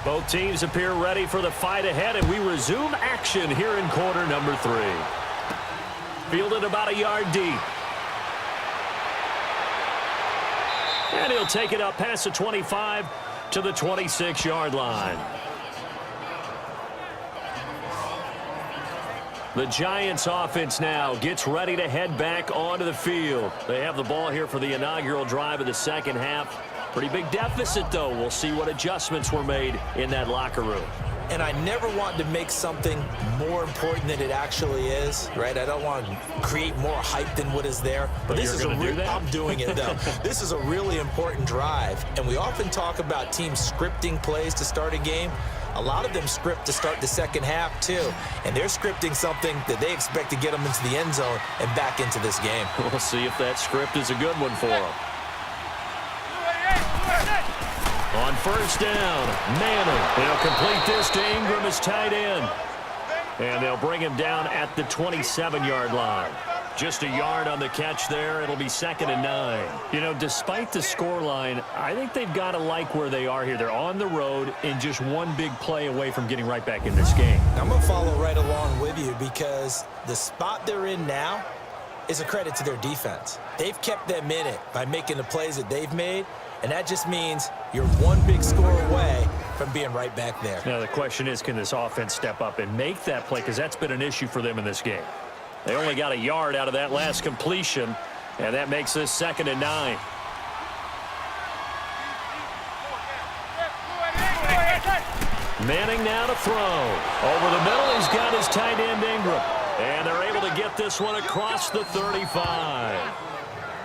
Both teams appear ready for the fight ahead, and we resume action here in quarter number 3. Fielded about a yard deep. And he'll take it up past the 25 to the 26-yard line. The Giants offense now gets ready to head back onto the field. They have the ball here for the inaugural drive of the second half. Pretty big deficit, though. We'll see what adjustments were made in that locker room. And I never want to make something more important than it actually is, right? I don't want to create more hype than what is there. But this is I'm doing it, though. This is a really important drive. And we often talk about teams scripting plays to start a game. A lot of them script to start the second half, too. And they're scripting something that they expect to get them into the end zone and back into this game. We'll see if that script is a good one for them. On first down, Madden. They'll complete this to Ingram as tight end. And they'll bring him down at the 27-yard line. Just a yard on the catch there. It'll be 2nd and 9. You know, despite the scoreline, I think they've got to like where they are here. They're on the road and just one big play away from getting right back in this game. I'm going to follow right along with you because the spot they're in now is a credit to their defense. They've kept them in it by making the plays that they've made. And that just means you're one big score away from being right back there. Now, the question is, can this offense step up and make that play? Because that's been an issue for them in this game. They only got a yard out of that last completion, and that makes this 2nd and 9. Manning now to throw. Over the middle, he's got his tight end, Ingram. And they're able to get this one across the 35.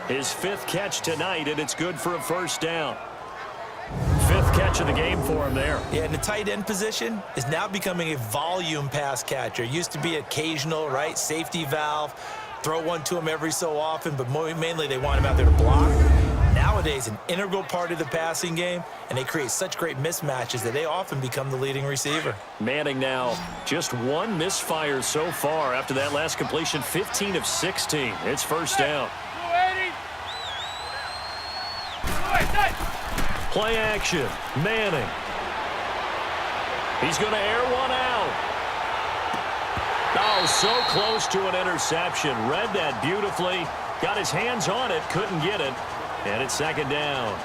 His 5th catch tonight, and it's good for a first down. 5th catch of the game for him there. Yeah, and the tight end position is now becoming a volume pass catcher. Used to be occasional, right? Safety valve. Throw one to him every so often, but mainly they want him out there to block. Nowadays, an integral part of the passing game, and they create such great mismatches that they often become the leading receiver. Manning now just one misfire so far after that last completion, 15 of 16. It's first down. Play action. Manning. He's going to air one out. Oh, so close to an interception. Read that beautifully. Got his hands on it. Couldn't get it. And it's 2nd down.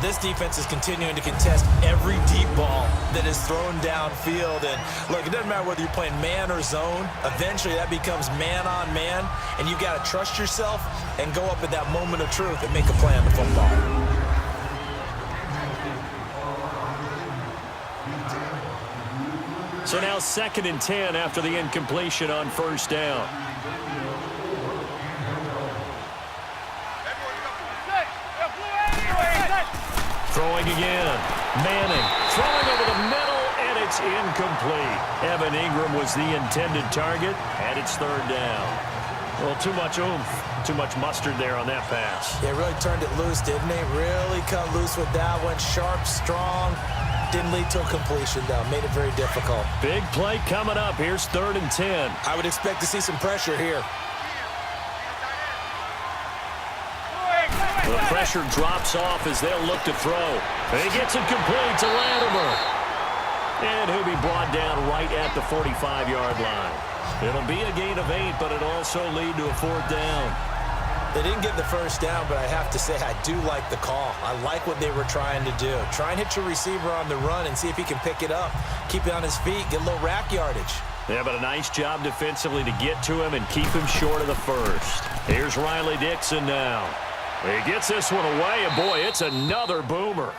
This defense is continuing to contest every deep ball that is thrown downfield. And, look, it doesn't matter whether you're playing man or zone. Eventually, that becomes man on man. And you've got to trust yourself and go up at that moment of truth and make a play on the football. So now 2nd and 10 after the incompletion on first down. Throwing again. Manning throwing over the middle, and it's incomplete. Evan Ingram was the intended target, and it's 3rd down. Well, too much oomph, too much mustard there on that pass. They really turned it loose, didn't they? Really cut loose with that one. Sharp, strong. Didn't lead to a completion, though. Made it very difficult. Big play coming up. Here's 3rd and 10. I would expect to see some pressure here. The pressure drops off as they'll look to throw. He gets it complete to Latimer. And he'll be brought down right at the 45-yard line. It'll be a gain of 8, but it'll also lead to a 4th down. They didn't get the first down, but I have to say I do like the call. I like what they were trying to do. Try and hit your receiver on the run and see if he can pick it up. Keep it on his feet, get a little rack yardage. Yeah, but a nice job defensively to get to him and keep him short of the first. Here's Riley Dixon now. He gets this one away, and boy, it's another boomer.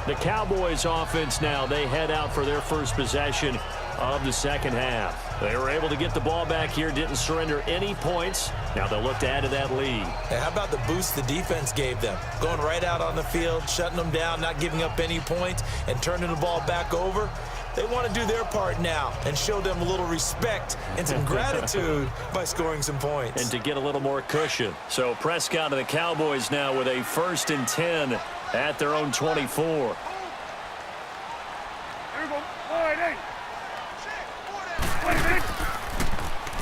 The Cowboys offense now, they head out for their first possession of the second half. They were able to get the ball back here, didn't surrender any points. Now they'll look to add to that lead. Hey, how about the boost the defense gave them? Going right out on the field, shutting them down, not giving up any points, and turning the ball back over. They want to do their part now and show them a little respect and some gratitude by scoring some points. And to get a little more cushion. So Prescott and the Cowboys now with a 1st and 10 at their own 24.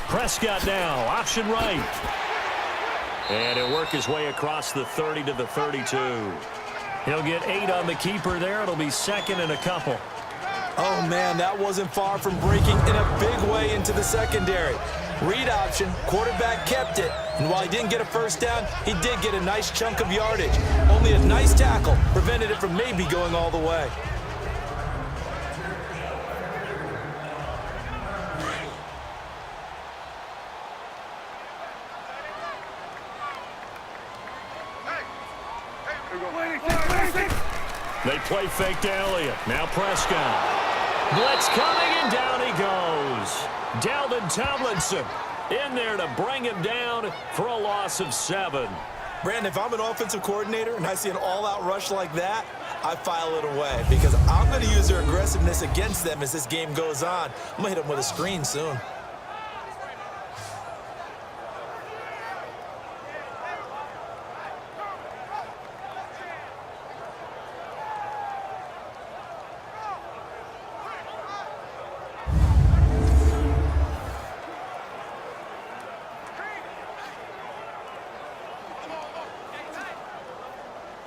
Prescott now, option right. And he'll work his way across the 30 to the 32. He'll get 8 on the keeper there. It'll be 2nd and a couple. Oh, man, that wasn't far from breaking in a big way into the secondary. Read option, quarterback kept it. And while he didn't get a first down, he did get a nice chunk of yardage. Only a nice tackle prevented it from maybe going all the way. They play fake to Elliott. Now Prescott. Blitz coming, and down he goes. Dalvin Tomlinson in there to bring him down for a loss of 7. Brandon, if I'm an offensive coordinator and I see an all-out rush like that, I file it away because I'm going to use their aggressiveness against them as this game goes on. I'm going to hit them with a screen soon.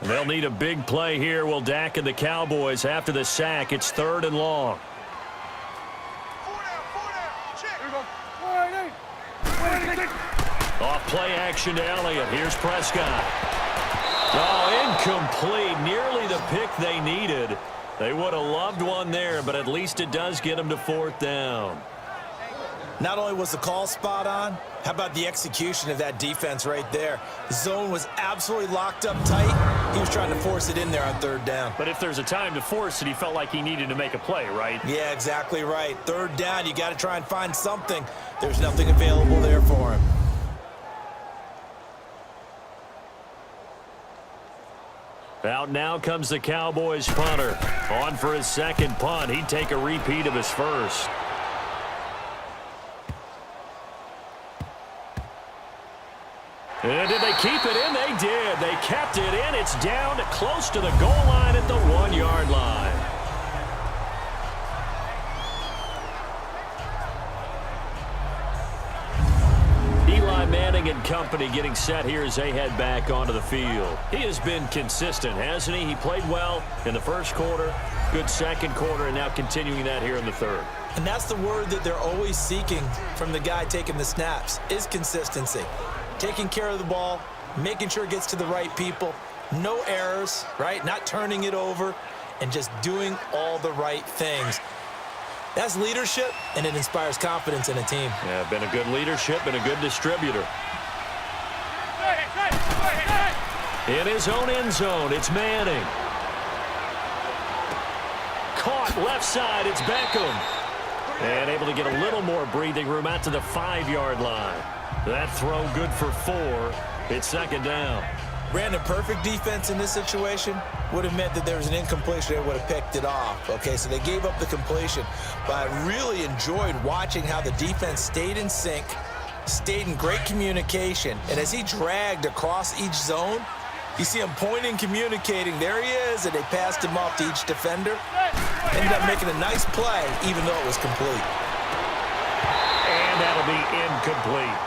They'll need a big play here. Will Dak and the Cowboys after the sack. It's 3rd and long. Off play action to Elliott. Here's Prescott. Oh, incomplete. Nearly the pick they needed. They would have loved one there, but at least it does get them to 4th down. Not only was the call spot on, how about the execution of that defense right there? The zone was absolutely locked up tight. He was trying to force it in there on 3rd down. But if there's a time to force it, he felt like he needed to make a play, right? Yeah, exactly right. 3rd down, you got to try and find something. There's nothing available there for him. Out now comes the Cowboys punter. On for his 2nd punt. He'd take a repeat of his first. And did they keep it in? They did. They kept it in. It's down close to the goal line at the 1-yard line. Eli Manning and company getting set here as they head back onto the field. He has been consistent, hasn't he? He played well in the first quarter, good second quarter, and now continuing that here in the 3rd. And that's the word that they're always seeking from the guy taking the snaps, is consistency. Taking care of the ball, making sure it gets to the right people, no errors, right? Not turning it over, and just doing all the right things. That's leadership, and it inspires confidence in a team. Yeah, been a good leadership and a good distributor. In his own end zone, it's Manning. Caught left side, it's Beckham. And able to get a little more breathing room out to the 5-yard line. That throw good for 4. It's 2nd down. Brandon, perfect defense in this situation would have meant that there was an incompletion and would have picked it off. Okay, so they gave up the completion, but I really enjoyed watching how the defense stayed in sync, stayed in great communication, and as he dragged across each zone, you see him pointing, communicating. There he is, and they passed him off to each defender. Ended up making a nice play, even though it was complete. And that'll be incomplete.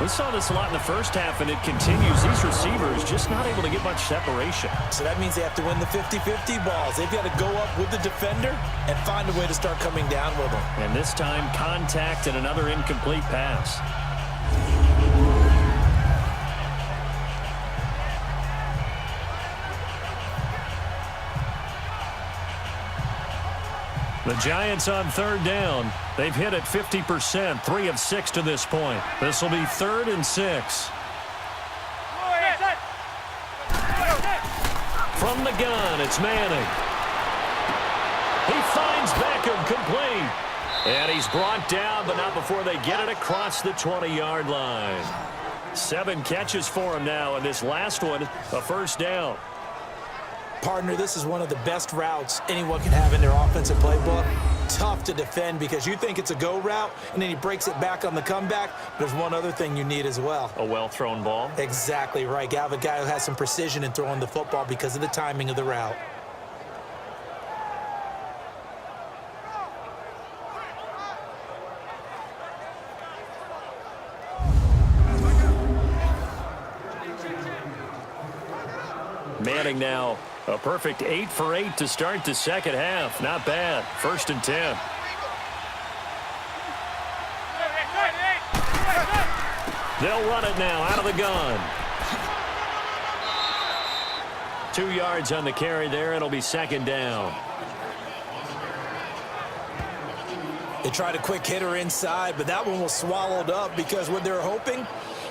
We saw this a lot in the first half, and it continues. These receivers just not able to get much separation. So that means they have to win the 50-50 balls. They've got to go up with the defender and find a way to start coming down with them. And this time, contact and another incomplete pass. The Giants on third down. They've hit it 50%, 3 of 6 to this point. This will be 3rd and 6. From the gun, it's Manning. He finds Beckham complete. And he's brought down, but not before they get it across the 20-yard line. 7 catches for him now, and this last one, a first down. Partner, this is one of the best routes anyone can have in their offensive playbook. Tough to defend because you think it's a go route, and then he breaks it back on the comeback. There's one other thing you need as well. A well-thrown ball. Exactly right. You have a guy who has some precision in throwing the football because of the timing of the route. Manning now a perfect 8 for 8 to start the second half. Not bad. 1st and 10. They'll run it now out of the gun. 2 yards on the carry there. It'll be 2nd down. They tried a quick hitter inside, but that one was swallowed up because what they're hoping,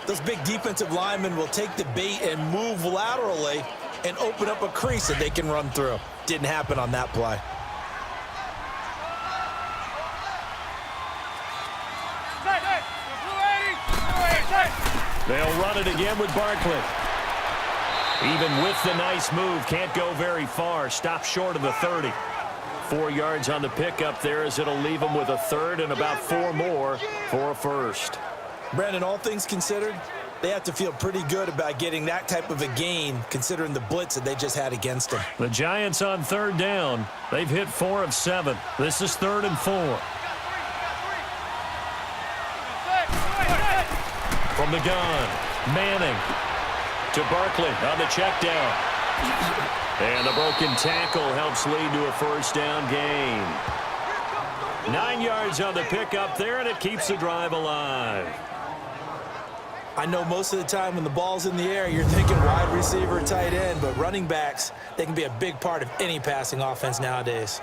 those big defensive linemen will take the bait and move laterally and open up a crease that they can run through. Didn't happen on that play. They'll run it again with Barkley. Even with the nice move, can't go very far. Stop short of the 30. 4 yards on the pickup there as it'll leave them with a 3rd and about 4 more for a first. Brandon, all things considered, they have to feel pretty good about getting that type of a gain considering the blitz that they just had against them. The Giants on 3rd down. They've hit 4 of 7. This is 3rd and 4. From the gun, Manning to Barkley on the check down. And the broken tackle helps lead to a first down gain. 9 yards on the pickup there, and it keeps the drive alive. I know most of the time when the ball's in the air, you're thinking wide receiver, tight end, but running backs, they can be a big part of any passing offense nowadays.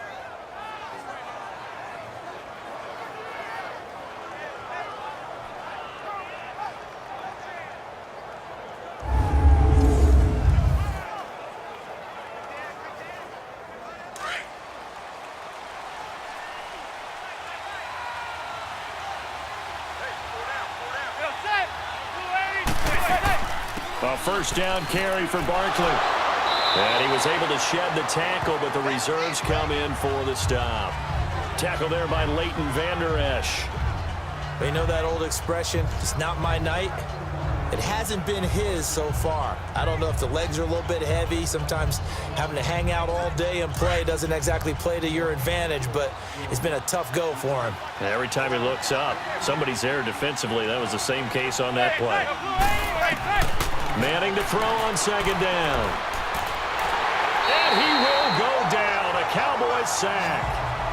A first down carry for Barkley. And he was able to shed the tackle, but the reserves come in for the stop. Tackle there by Leighton Vander Esch. They know that old expression, it's not my night. It hasn't been his so far. I don't know if the legs are a little bit heavy. Sometimes having to hang out all day and play doesn't exactly play to your advantage, but it's been a tough go for him. Every time he looks up, somebody's there defensively. That was the same case on that play. Manning to throw on 2nd down. And he will go down. A Cowboys sack.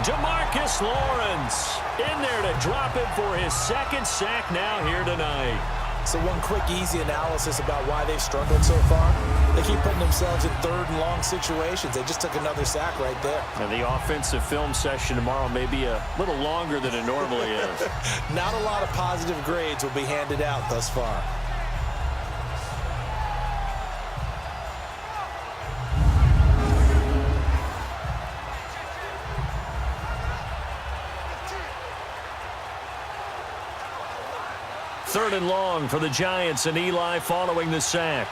DeMarcus Lawrence in there to drop it for his 2nd sack now here tonight. So one quick, easy analysis about why they've struggled so far. They keep putting themselves in 3rd and long situations. They just took another sack right there. And the offensive film session tomorrow may be a little longer than it normally is. Not a lot of positive grades will be handed out thus far. 3rd and long for the Giants, and Eli following the sack.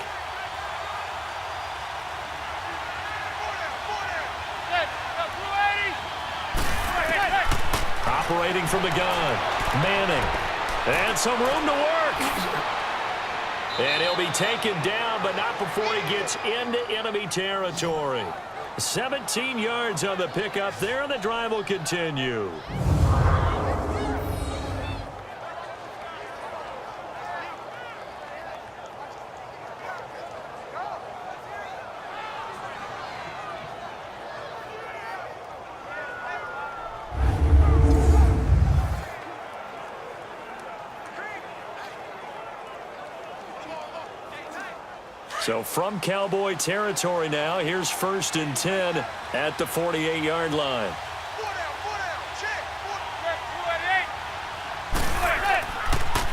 Operating from the gun, Manning, and some room to work. And he'll be taken down, but not before he gets into enemy territory. 17 yards on the pickup there, and the drive will continue. So from Cowboy territory now, here's 1st and 10 at the 48-yard line.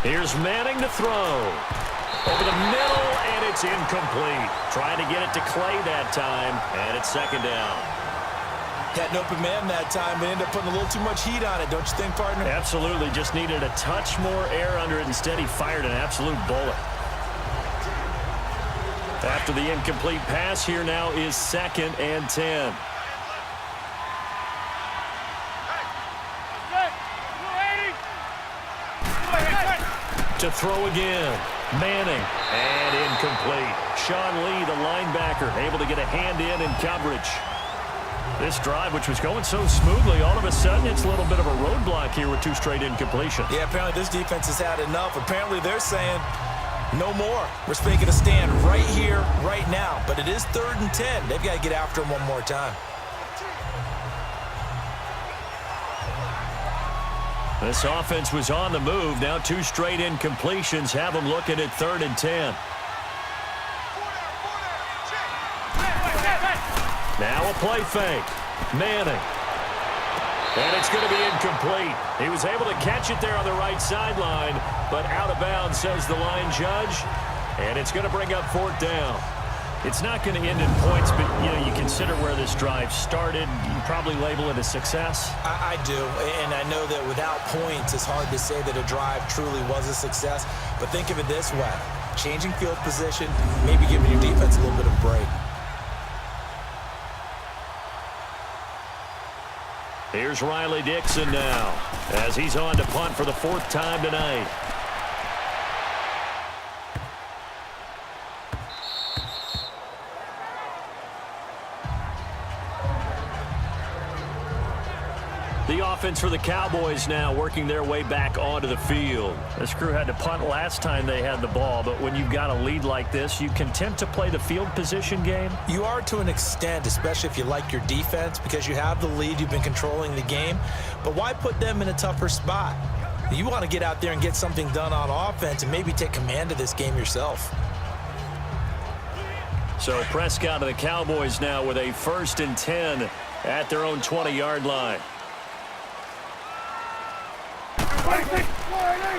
Here's Manning to throw. Over the middle, and it's incomplete. Trying to get it to Clay that time, and it's 2nd down. Had an open man that time, but ended up putting a little too much heat on it, don't you think, partner? Absolutely. Just needed a touch more air under it. Instead, he fired an absolute bullet. After the incomplete pass, here now is 2nd and 10. To throw again. Manning. And incomplete. Sean Lee, the linebacker, able to get a hand in coverage. This drive, which was going so smoothly, all of a sudden it's a little bit of a roadblock here with 2 straight incompletions. Yeah, apparently this defense has had enough. Apparently they're saying no more. We're making a stand right here, right now. But it is 3rd and 10. They've got to get after him one more time. This offense was on the move. Now 2 straight incompletions have them looking at 3rd and 10. Now a play fake. Manning. And it's going to be incomplete. He was able to catch it there on the right sideline, but out of bounds, says the line judge. And it's going to bring up 4th down. It's not going to end in points, but, you consider where this drive started. You probably label it a success. I do, and I know that without points, it's hard to say that a drive truly was a success. But think of it this way. Changing field position, maybe giving your defense a little bit of a break. Here's Riley Dixon now, as he's on to punt for the 4th time tonight. The offense for the Cowboys now working their way back onto the field. This crew had to punt last time they had the ball, but when you've got a lead like this, you content to play the field position game? You are to an extent, especially if you like your defense, because you have the lead, you've been controlling the game. But why put them in a tougher spot? You want to get out there and get something done on offense and maybe take command of this game yourself. So Prescott of the Cowboys now with a 1st and 10 at their own 20-yard line.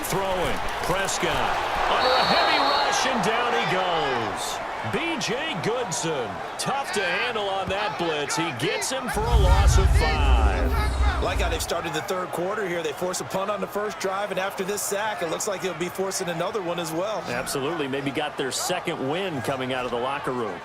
Throwing. Prescott under a heavy rush, and down he goes. B.J. Goodson. Tough to handle on that blitz. He gets him for a loss of 5. Like how they've started the 3rd quarter here. They force a punt on the 1st drive, and after this sack, it looks like they'll be forcing another one as well. Absolutely. Maybe got their 2nd win coming out of the locker room.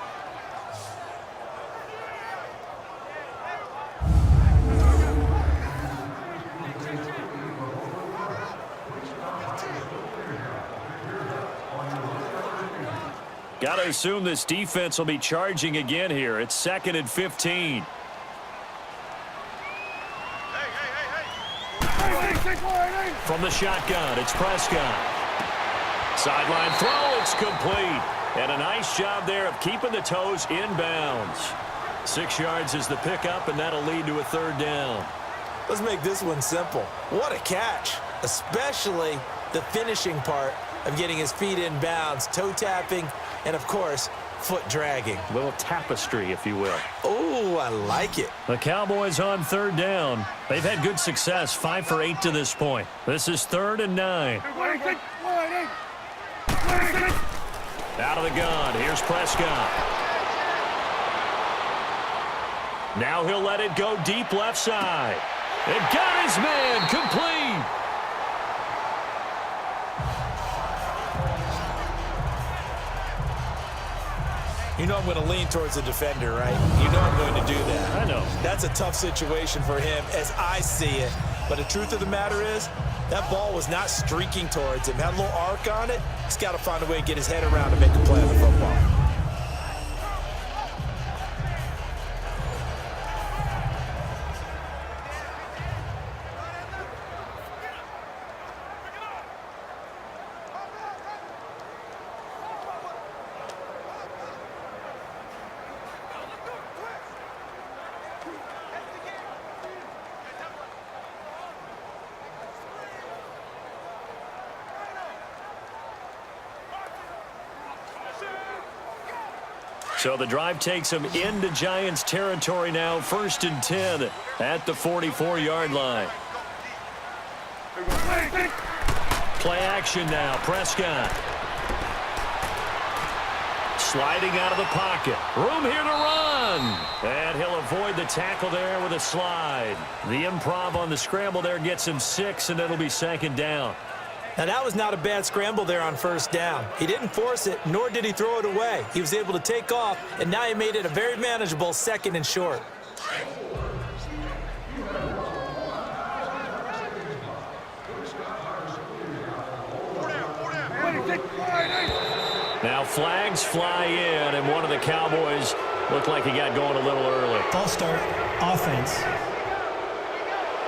Got to assume this defense will be charging again here. It's 2nd and 15. From the shotgun, it's Prescott. Sideline throw, it's complete. And a nice job there of keeping the toes inbounds. 6 yards is the pickup, and that'll lead to a 3rd down. Let's make this one simple. What a catch, especially the finishing part of getting his feet in bounds, toe tapping, and of course, foot dragging. A little tapestry, if you will. Oh, I like it. The Cowboys on 3rd down. They've had good success, 5 for 8 to this point. This is 3rd and 9. Out of the gun, here's Prescott. Now he'll let it go deep left side. And got his man complete. You know I'm going to lean towards the defender, right? You know I'm going to do that. I know. That's a tough situation for him as I see it. But the truth of the matter is, that ball was not streaking towards him. Had a little arc on it. He's got to find a way to get his head around and make a play on the football. So the drive takes him into Giants territory now, 1st and 10 at the 44-yard line. Play action now, Prescott. Sliding out of the pocket. Room here to run. And he'll avoid the tackle there with a slide. The improv on the scramble there gets him 6, and it'll be 2nd down. Now, that was not a bad scramble there on 1st down. He didn't force it, nor did he throw it away. He was able to take off, and now he made it a very manageable 2nd and short. Now flags fly in, and one of the Cowboys looked like he got going a little early. False start, offense.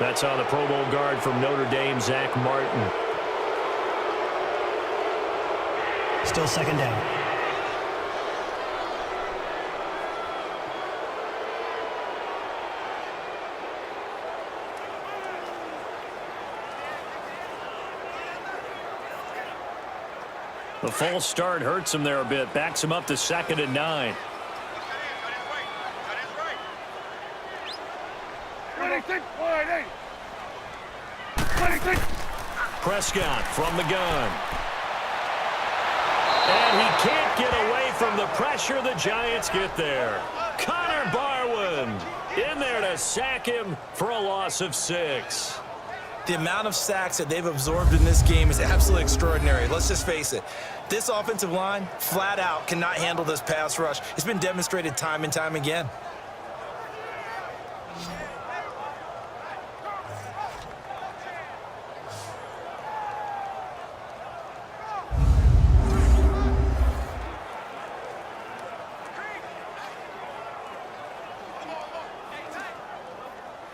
That's on the Pro Bowl guard from Notre Dame, Zach Martin. Still 2nd down. The false start hurts him there a bit. Backs him up to 2nd and 9. Prescott from the gun. And he can't get away from the pressure. The Giants get there. Connor Barwin in there to sack him for a loss of 6. The amount of sacks that they've absorbed in this game is absolutely extraordinary. Let's just face it. This offensive line, flat out, cannot handle this pass rush. It's been demonstrated time and time again.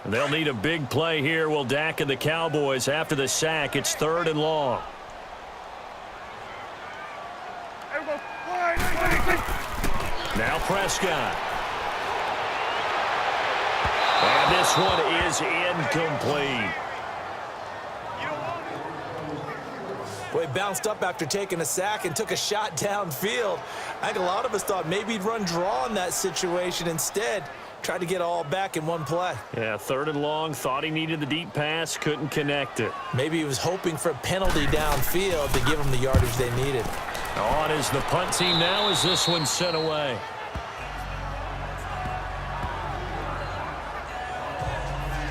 They'll need a big play here. Will Dak and the Cowboys after the sack. It's 3rd and long. Now Prescott. And this one is incomplete. Boy, he bounced up after taking a sack and took a shot downfield. I think a lot of us thought maybe he'd run draw in that situation. Instead, tried to get all back in one play. Yeah, 3rd and long. Thought he needed the deep pass. Couldn't connect it. Maybe he was hoping for a penalty downfield to give him the yardage they needed. On is the punt team now as this one's sent away.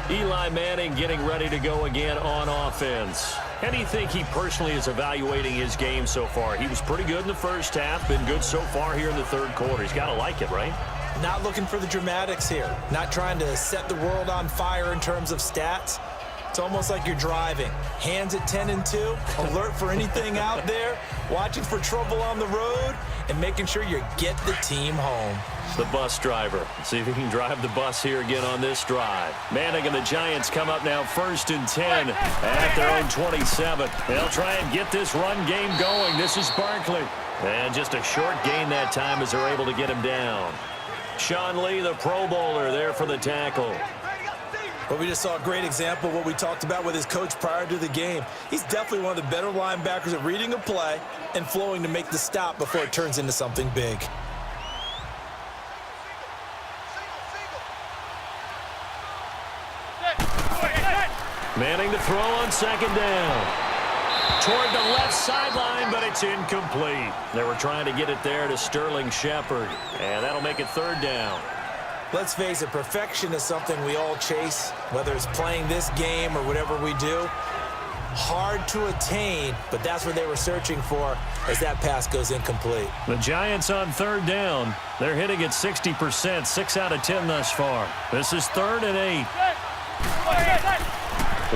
Eli Manning getting ready to go again on offense. How do you think he personally is evaluating his game so far? He was pretty good in the 1st half, been good so far here in the 3rd quarter. He's got to like it, right? Not looking for the dramatics here. Not trying to set the world on fire in terms of stats. It's almost like you're driving. Hands at 10 and 2, alert for anything out there, watching for trouble on the road, and making sure you get the team home. The bus driver. See if he can drive the bus here again on this drive. Manning and the Giants come up now 1st and 10 at their own 27. They'll try and get this run game going. This is Barkley. And just a short gain that time as they're able to get him down. Sean Lee, the Pro Bowler, there for the tackle. Well, we just saw a great example of what we talked about with his coach prior to the game. He's definitely one of the better linebackers at reading a play and flowing to make the stop before it turns into something big. Manning to throw on 2nd down. Toward the left sideline, but it's incomplete. They were trying to get it there to Sterling Shepard, and that'll make it 3rd down. Let's face it, perfection is something we all chase, whether it's playing this game or whatever we do. Hard to attain, but that's what they were searching for as that pass goes incomplete. The Giants on third down. They're hitting at 60%, 6 out of 10 thus far. This is 3rd and 8.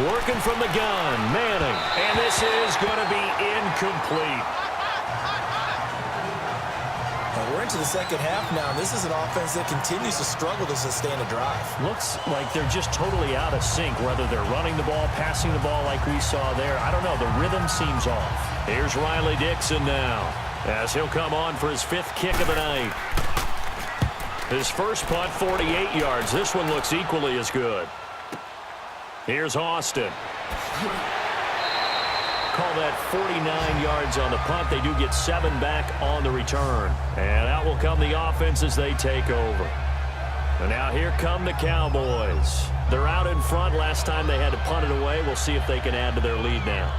Working from the gun, Manning. And this is going to be incomplete. We're into the second half now. This is an offense that continues to struggle to sustain a drive. Looks like they're just totally out of sync, whether they're running the ball, passing the ball like we saw there. I don't know. The rhythm seems off. Here's Riley Dixon now, as he'll come on for his 5th kick of the night. His first punt, 48 yards. This one looks equally as good. Here's Austin. Call that 49 yards on the punt. They do get 7 back on the return. And out will come the offense as they take over. And now here come the Cowboys. They're out in front. Last time they had to punt it away. We'll see if they can add to their lead now.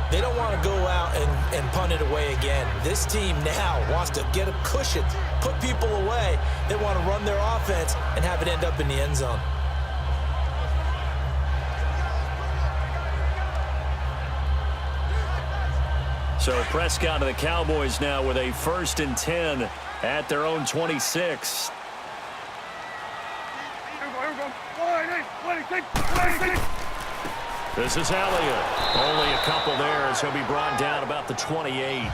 They don't want to go out and punt it away again. This team now wants to get a cushion, put people away. They want to run their offense and have it end up in the end zone. So Prescott of the Cowboys now with a 1st and 10 at their own 26. This is Elliott. Only a couple there as he'll be brought down about the 28.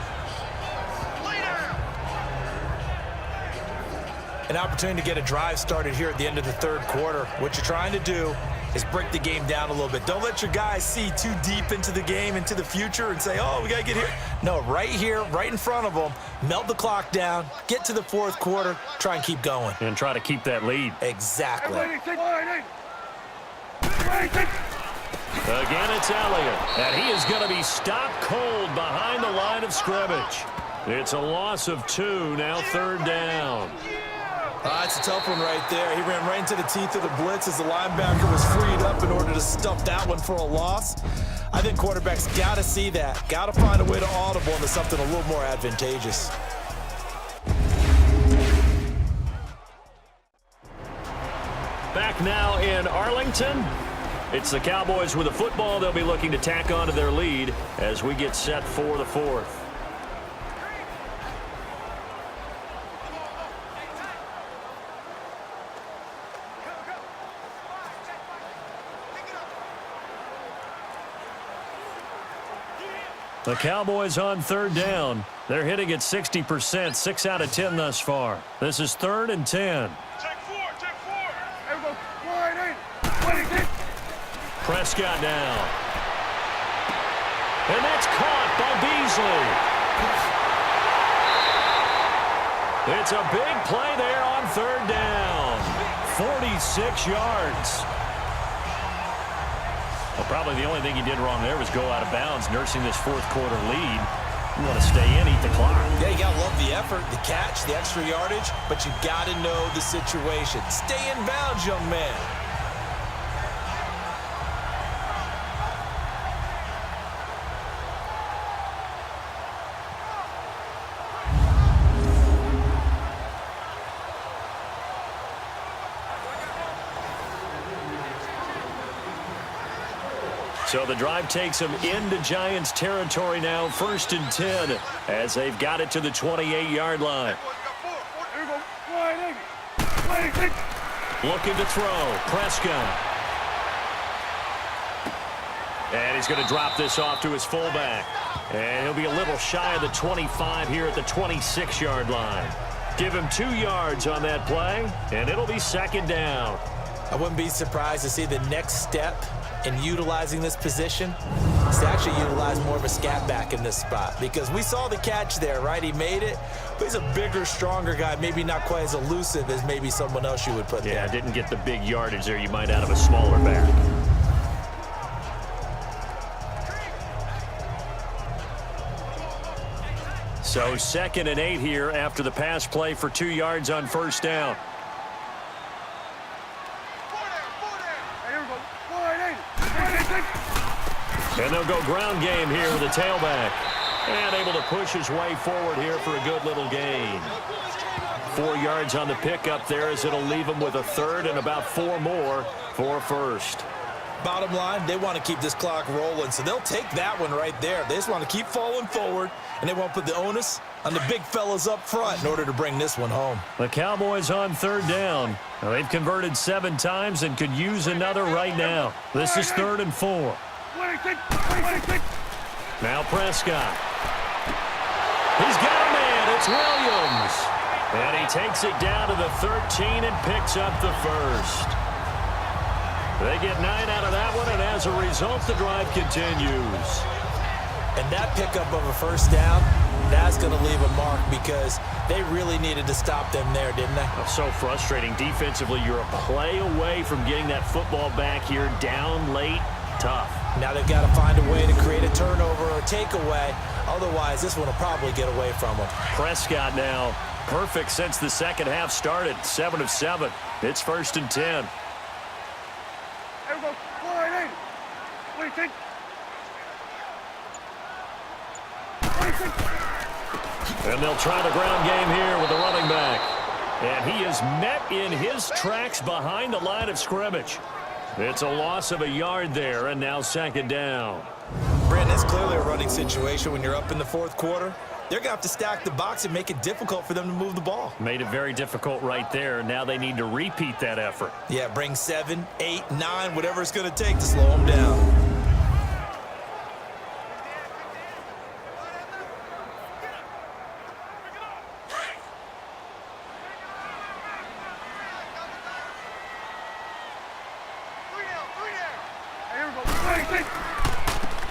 An opportunity to get a drive started here at the end of the 3rd quarter. What you're trying to do is break the game down a little bit. Don't let your guys see too deep into the game, into the future, and say, oh, we got to get here. No, right here, right in front of them, melt the clock down, get to the 4th quarter, try and keep going. And try to keep that lead. Exactly. Again, it's Elliott. And he is going to be stopped cold behind the line of scrimmage. It's a loss of 2, now 3rd down. It's a tough one right there. He ran right into the teeth of the blitz as the linebacker was freed up in order to stuff that one for a loss. I think quarterbacks got to see that. Got to find a way to audible into something a little more advantageous. Back now in Arlington. It's the Cowboys with the football. They'll be looking to tack on to their lead as we get set for the 4th. The Cowboys on 3rd down. They're hitting at 60%, 6 out of 10 thus far. This is 3rd and 10. Prescott now. And that's caught by Beasley. It's a big play there on 3rd down. 46 yards. Well, probably the only thing he did wrong there was go out of bounds, nursing this 4th quarter lead. You want to stay in, eat the clock. Yeah, you got to love the effort, the catch, the extra yardage, but you got to know the situation. Stay in bounds, young man. So the drive takes them into Giants territory now, 1st and 10, as they've got it to the 28-yard line. Looking to throw, Prescott. And he's going to drop this off to his fullback. And he'll be a little shy of the 25 here at the 26-yard line. Give him 2 yards on that play, and it'll be 2nd down. I wouldn't be surprised to see the next step in utilizing this position is to actually utilize more of a scat back in this spot, because we saw the catch there, right? He made it, but he's a bigger, stronger guy, maybe not quite as elusive as maybe someone else you would put there. Yeah, didn't get the big yardage there you might out of a smaller back. So 2nd and 8 here after the pass play for 2 yards on 1st down. And they'll go ground game here with the tailback. And able to push his way forward here for a good little gain. 4 yards on the pickup there as it'll leave him with a 3rd and about 4 more for a 1st. Bottom line, they want to keep this clock rolling, so they'll take that one right there. They just want to keep falling forward, and they won't put the onus on the big fellas up front in order to bring this one home. The Cowboys on third down. Now, they've converted 7 times and could use another right now. This is 3rd and 4. Now Prescott. He's got a man. It's Williams. And he takes it down to the 13 and picks up the first. They get 9 out of that one, and as a result, the drive continues. And that pickup of a first down, that's going to leave a mark because they really needed to stop them there, didn't they? Oh, so frustrating. Defensively, you're a play away from getting that football back here down late. Tough. Now they've got to find a way to create a turnover or a takeaway. Otherwise, this one will probably get away from them. Prescott now perfect since the second half started. 7 of 7. It's 1st and 10. And they'll try the ground game here with the running back. And he is met in his tracks behind the line of scrimmage. It's a loss of a yard there, and now 2nd down. Brandon, it's clearly a running situation when you're up in the 4th quarter. They're going to have to stack the box and make it difficult for them to move the ball. Made it very difficult right there. Now they need to repeat that effort. Yeah, bring 7, 8, 9, whatever it's going to take to slow them down.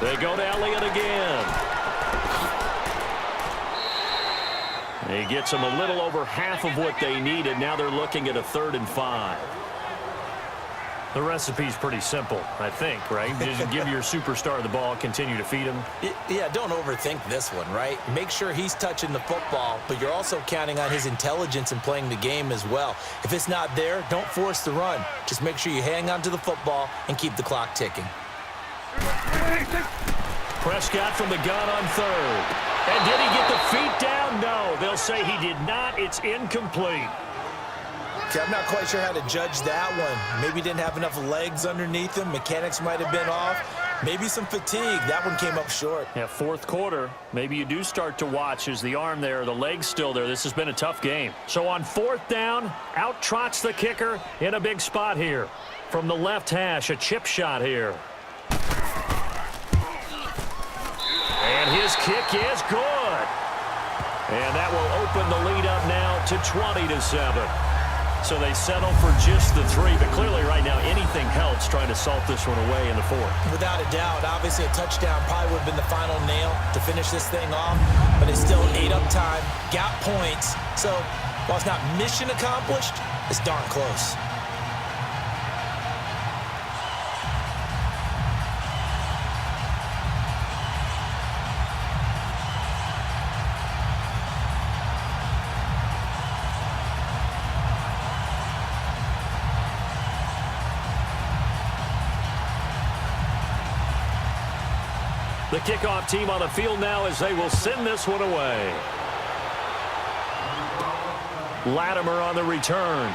They go to Elliott again. He gets them a little over half of what they needed. Now they're looking at a 3rd and 5. The recipe's pretty simple, I think, right? Just give your superstar the ball, continue to feed him. Yeah, don't overthink this one, right? Make sure he's touching the football, but you're also counting on his intelligence in playing the game as well. If it's not there, don't force the run. Just make sure you hang on to the football and keep the clock ticking. Prescott from the gun on 3rd. And did he get the feet down? No, they'll say he did not. It's incomplete. Okay, I'm not quite sure how to judge that one. Maybe didn't have enough legs underneath him. Mechanics might have been off. Maybe some fatigue. That one came up short. Yeah, 4th quarter. Maybe you do start to watch as the arm there, the leg's still there. This has been a tough game. So on 4th down, out trots the kicker in a big spot here. From the left hash, a chip shot here. And his kick is good. And that will open the lead up now to 20-7. So they settle for just the 3, but clearly right now anything helps trying to salt this one away in the 4th. Without a doubt, obviously a touchdown probably would have been the final nail to finish this thing off, but it's still ate up time, got points. So while it's not mission accomplished, it's darn close. The kickoff team on the field now as they will send this one away. Latimer on the return.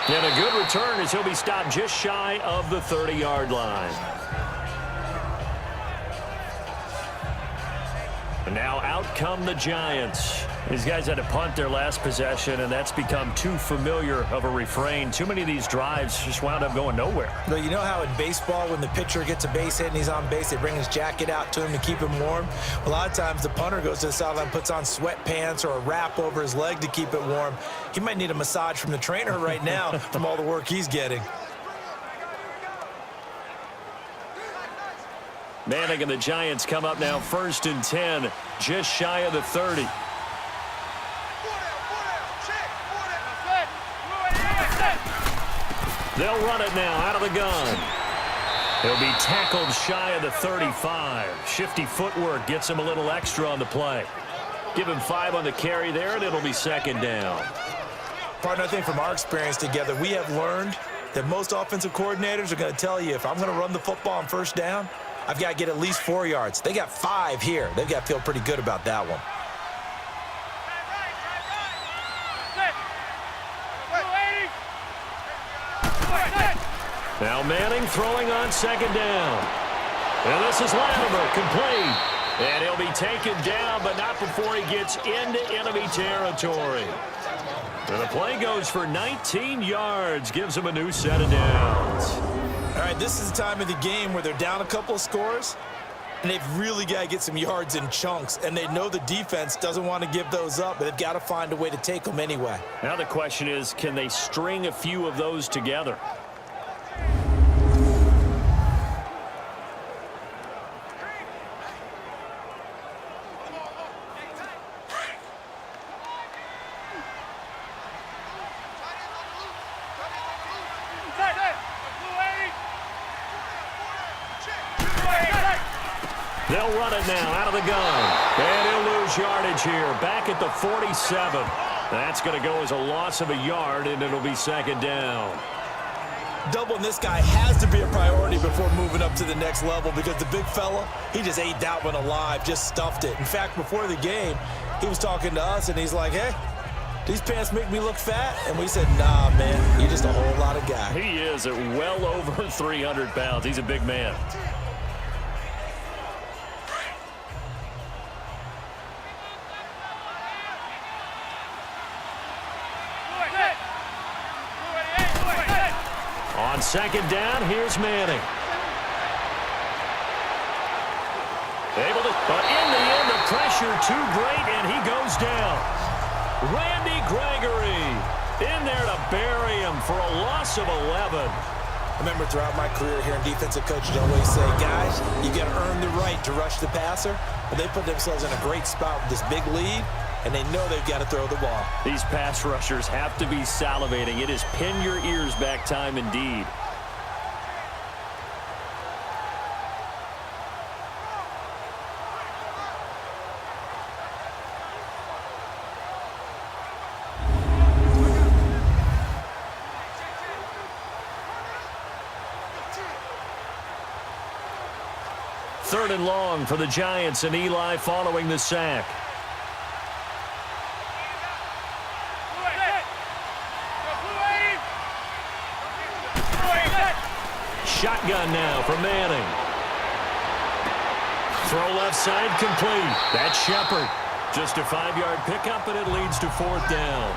And a good return as he'll be stopped just shy of the 30-yard line. And now out come the Giants. These guys had to punt their last possession, and that's become too familiar of a refrain. Too many of these drives just wound up going nowhere. Well, you know how in baseball when the pitcher gets a base hit and he's on base, they bring his jacket out to him to keep him warm? A lot of times the punter goes to the sideline, puts on sweatpants or a wrap over his leg to keep it warm. He might need a massage from the trainer right now from all the work he's getting. Manning and the Giants come up now 1st and 10, just shy of the 30. They'll run it now out of the gun. He'll be tackled shy of the 35. Shifty footwork gets him a little extra on the play. Give him 5 on the carry there, and it'll be 2nd down. Partner, I think from our experience together, we have learned that most offensive coordinators are going to tell you, if I'm going to run the football on 1st down, I've got to get at least 4 yards. They got 5 here. They've got to feel pretty good about that one. Now Manning throwing on second down. And this is Latimer, complete. And he'll be taken down, but not before he gets into enemy territory. And the play goes for 19 yards, gives him a new set of downs. All right, this is the time of the game where they're down a couple of scores, and they've really got to get some yards in chunks, and they know the defense doesn't want to give those up, but they've got to find a way to take them anyway. Now the question is, can they string a few of those together? They'll run it now out of the gun. And he'll lose yardage here. Back at the 47. That's going to go as a loss of a yard, and it'll be second down. Doubling this guy has to be a priority before moving up to the next level because the big fella, he just ate that one alive, just stuffed it. In fact, before the game, he was talking to us, and he's like, hey, these pants make me look fat? And we said, nah, man, you're just a whole lot of guy. He is at well over 300 pounds. He's a big man. On second down, here's Manning. Able to, but in the end, the pressure too great, and he goes down. Randy Gregory in there to bury him for a loss of 11. I remember throughout my career here in defensive coaches always say, guys, you got to earn the right to rush the passer. But they put themselves in a great spot with this big lead, and they know they've got to throw the ball. These pass rushers have to be salivating. It is pin your ears back time indeed. Third and long for the Giants, and Eli following the sack. Shotgun now for Manning. Throw left side complete. That's Shepard. Just a 5-yard pickup, and it leads to fourth down.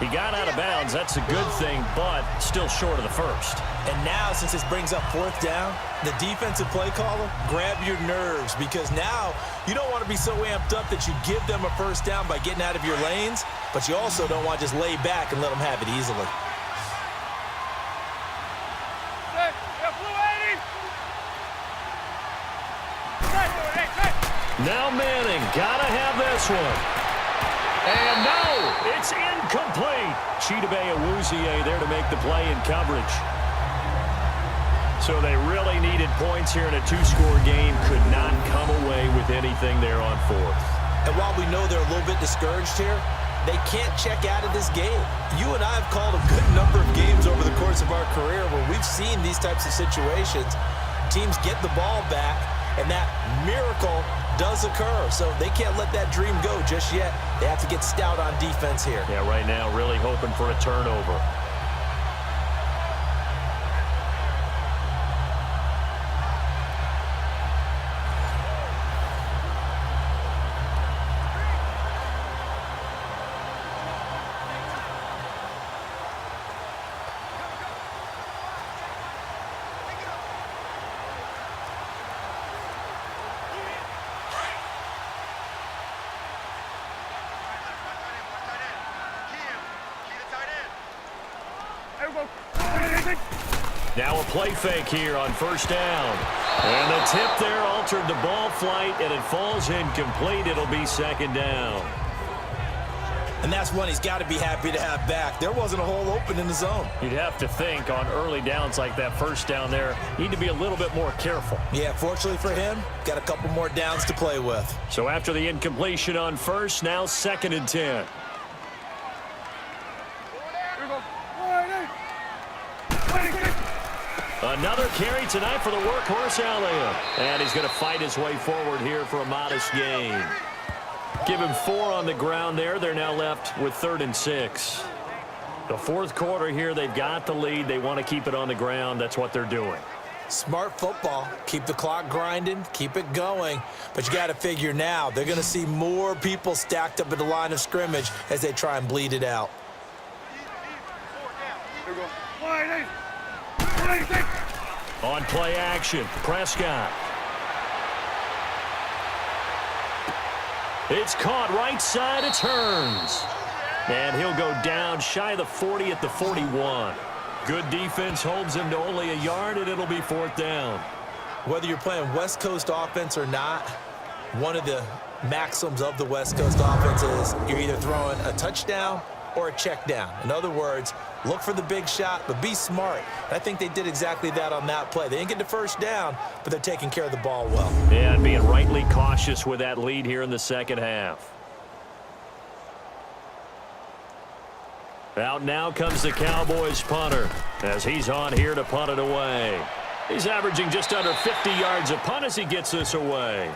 He got out of bounds. That's a good thing, but still short of the first. And now, since this brings up fourth down, the defensive play caller, grab your nerves, because now you don't want to be so amped up that you give them a first down by getting out of your lanes, but you also don't want to just lay back and let them have it easily. Now Manning, gotta have this one. And no, it's incomplete. Chidobe Awuzie there to make the play in coverage. So they really needed points here in a two-score game. Could not come away with anything there on fourth. And while we know they're a little bit discouraged here, they can't check out of this game. You and I have called a good number of games over the course of our career where we've seen these types of situations. Teams get the ball back, and that miracle does occur. So they can't let that dream go just yet. They have to get stout on defense here. Yeah, right now really hoping for a turnover. Now a play fake here on first down. And the tip there altered the ball flight, and it falls incomplete. It'll be second down. And that's one he's got to be happy to have back. There wasn't a hole open in the zone. You'd have to think on early downs like that first down there, need to be a little bit more careful. Yeah, fortunately for him, got a couple more downs to play with. So after the incompletion on first, now 2nd and 10. Another carry tonight for the workhorse Elliott. And he's going to fight his way forward here for a modest gain. Give him 4 on the ground there. They're now left with 3rd and 6. The fourth quarter here, they've got the lead. They want to keep it on the ground. That's what they're doing. Smart football. Keep the clock grinding. Keep it going. But you got to figure now, they're going to see more people stacked up at the line of scrimmage as they try and bleed it out. On play action, Prescott. It's caught right side. It's Hearns. And he'll go down shy of the 40 at the 41. Good defense holds him to only a yard, and it'll be fourth down. Whether you're playing West Coast offense or not, one of the maxims of the West Coast offense is you're either throwing a touchdown or a check down. In other words, look for the big shot, but be smart. And I think they did exactly that on that play. They didn't get the first down, but they're taking care of the ball well. Yeah, and being rightly cautious with that lead here in the second half. Out now comes the Cowboys punter as he's on here to punt it away. He's averaging just under 50 yards a punt as he gets this away.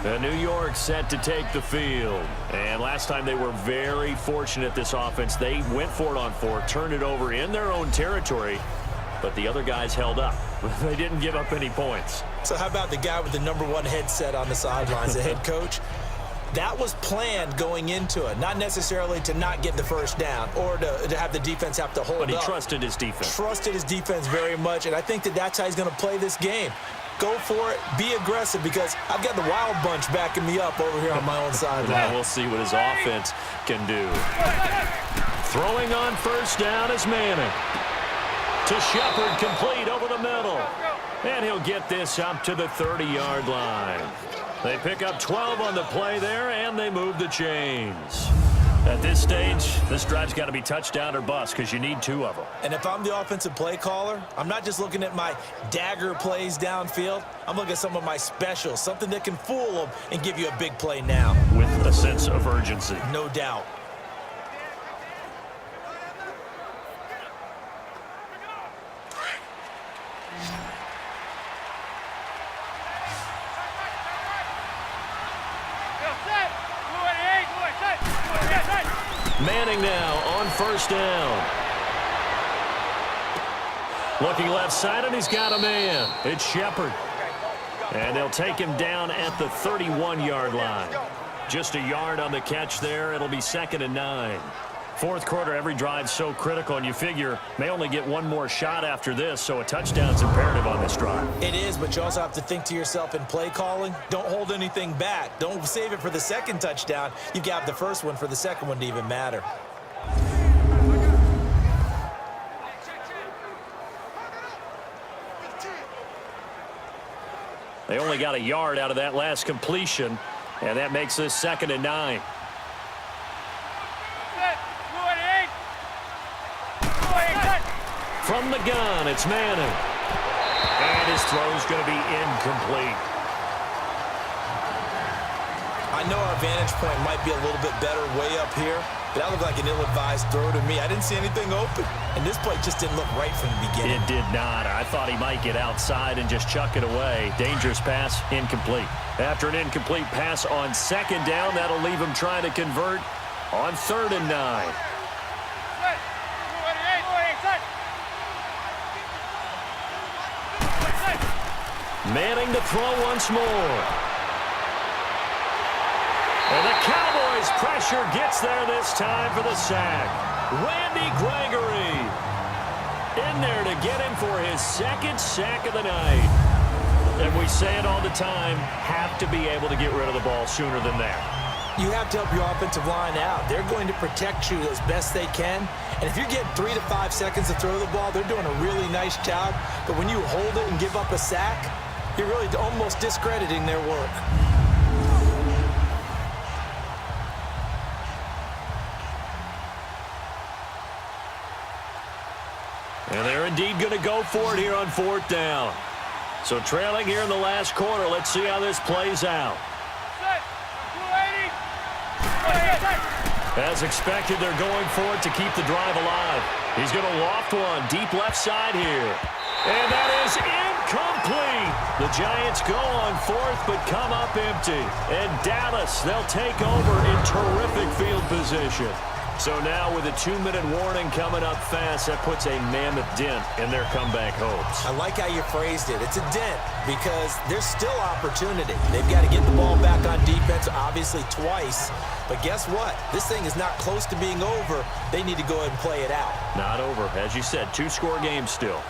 And New York set to take the field. And last time they were very fortunate, this offense. They went for it on fourth, turned it over in their own territory, but the other guys held up. They didn't give up any points. So how about the guy with the #1 headset on the sidelines, the head coach? That was planned going into it, not necessarily to not get the first down or to have the defense have to hold up. But he trusted his defense. Trusted his defense very much, and I think that's how he's going to play this game. Go for it. Be aggressive, because I've got the wild bunch backing me up over here on my own sideline. Now we'll see what his offense can do. Throwing on first down is Manning. To Shepard, complete over the middle. And he'll get this up to the 30-yard line. They pick up 12 on the play there, and they move the chains. At this stage, this drive's got to be touchdown or bust, because you need 2 of them. And if I'm the offensive play caller, I'm not just looking at my dagger plays downfield. I'm looking at some of my specials, something that can fool them and give you a big play now. With a sense of urgency. No doubt. Manning now on first down. Looking left side, and he's got a man. It's Shepard. And they'll take him down at the 31-yard line. Just a yard on the catch there. It'll be 2nd and 9. Fourth quarter, every drive's so critical, and you figure may only get one more shot after this, so a touchdown's imperative on this drive. It is, but you also have to think to yourself in play calling, don't hold anything back. Don't save it for the second touchdown. You've got the first one for the second one to even matter. They only got a yard out of that last completion, and that makes this 2nd and 9. From the gun, it's Manning. And his throw's going to be incomplete. I know our vantage point might be a little bit better way up here, but that looked like an ill-advised throw to me. I didn't see anything open, and this play just didn't look right from the beginning. It did not. I thought he might get outside and just chuck it away. Dangerous pass, incomplete. After an incomplete pass on 2nd down, that'll leave him trying to convert on 3rd and 9. Manning to throw once more. And the Cowboys' pressure gets there this time for the sack. Randy Gregory in there to get him for his 2nd sack of the night. And we say it all the time, have to be able to get rid of the ball sooner than that. You have to help your offensive line out. They're going to protect you as best they can. And if you're getting 3 to 5 seconds to throw the ball, they're doing a really nice job. But when you hold it and give up a sack, you're really almost discrediting their work. And they're indeed going to go for it here on 4th down. So trailing here in the last quarter, let's see how this plays out. As expected, they're going for it to keep the drive alive. He's going to loft one deep left side here. And that is Complete. The Giants go on fourth but come up empty. And Dallas, they'll take over in terrific field position. So now with a 2-minute warning coming up fast, that puts a mammoth dent in their comeback hopes. I like how you phrased it. It's a dent because there's still opportunity. They've got to get the ball back on defense, obviously twice. But guess what? This thing is not close to being over. They need to go ahead and play it out. Not over. As you said, 2-score game still.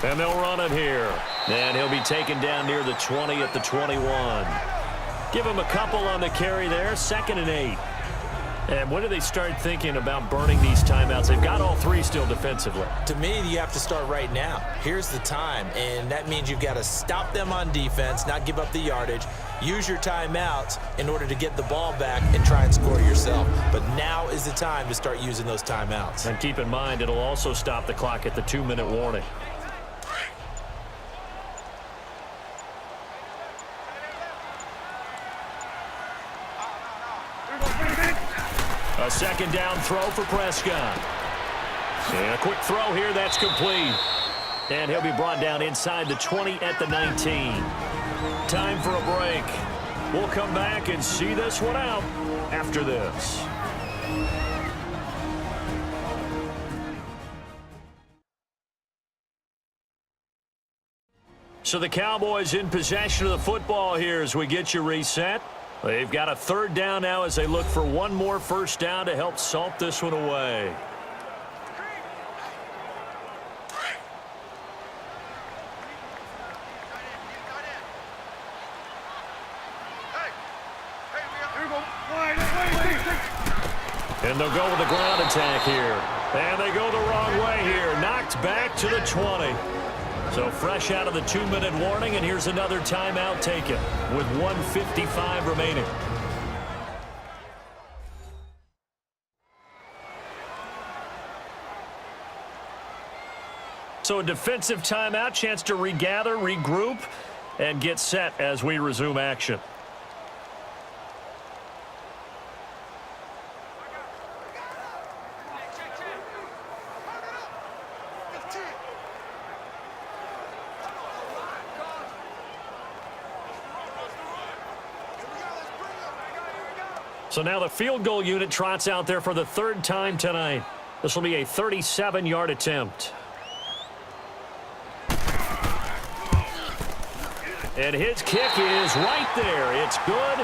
And they'll run it here. And he'll be taken down near the 20 at the 21. Give him a couple on the carry there. 2nd and 8. And when do they start thinking about burning these timeouts? They've got all 3 still defensively. To me, you have to start right now. Here's the time, and that means you've got to stop them on defense, not give up the yardage, use your timeouts in order to get the ball back and try and score yourself. But now is the time to start using those timeouts. And keep in mind, it'll also stop the clock at the 2-minute warning. A 2nd down throw for Prescott. And a quick throw here, that's complete. And he'll be brought down inside the 20 at the 19. Time for a break. We'll come back and see this one out after this. So the Cowboys in possession of the football here as we get you reset. They've got a 3rd down now as they look for one more 1st down to help salt this one away. And they'll go with the ground attack here. And they go the wrong way here. Knocked back to the 20. So fresh out of the 2-minute warning, and here's another timeout taken with 1:55 remaining. So a defensive timeout, chance to regather, regroup, and get set as we resume action. So now the field goal unit trots out there for the 3rd time tonight. This will be a 37-yard attempt. And his kick is right there. It's good.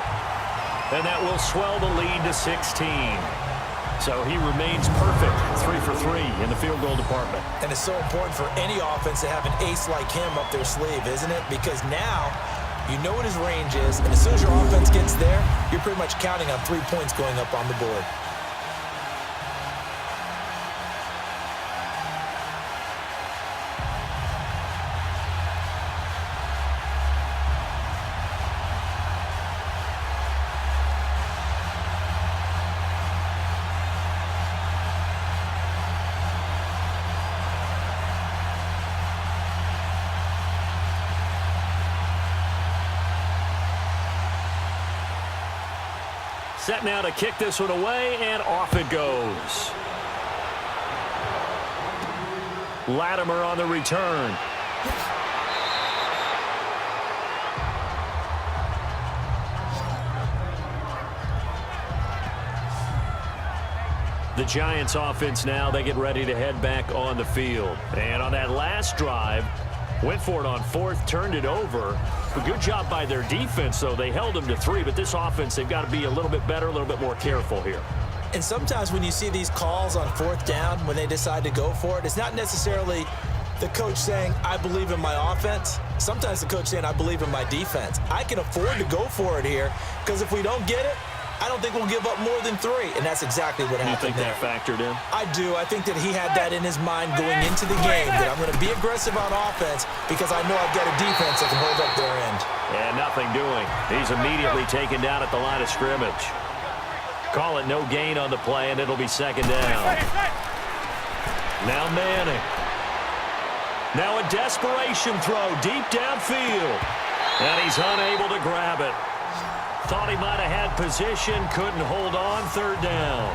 And that will swell the lead to 16. So he remains perfect, 3 for 3 in the field goal department. And it's so important for any offense to have an ace like him up their sleeve, isn't it? Because now you know what his range is, and as soon as your offense gets there, you're pretty much counting on 3 points going up on the board. Set now to kick this one away, and off it goes. Latimer on the return. The Giants offense now, they get ready to head back on the field. And on that last drive, went for it on 4th, turned it over. A good job by their defense, though. They held them to 3, but this offense, they've got to be a little bit better, a little bit more careful here. And sometimes when you see these calls on 4th down, when they decide to go for it, it's not necessarily the coach saying, I believe in my offense. Sometimes the coach saying, I believe in my defense. I can afford to go for it here because if we don't get it, I don't think we'll give up more than 3, and that's exactly what happened. You think that factored in? I do. I think that he had that in his mind going into the game, that I'm going to be aggressive on offense because I know I've got a defense that can hold up their end. And nothing doing. He's immediately taken down at the line of scrimmage. Call it no gain on the play, and it'll be second down. Now Manning. Now a desperation throw deep downfield. And he's unable to grab it. Thought he might have had position, couldn't hold on, third down.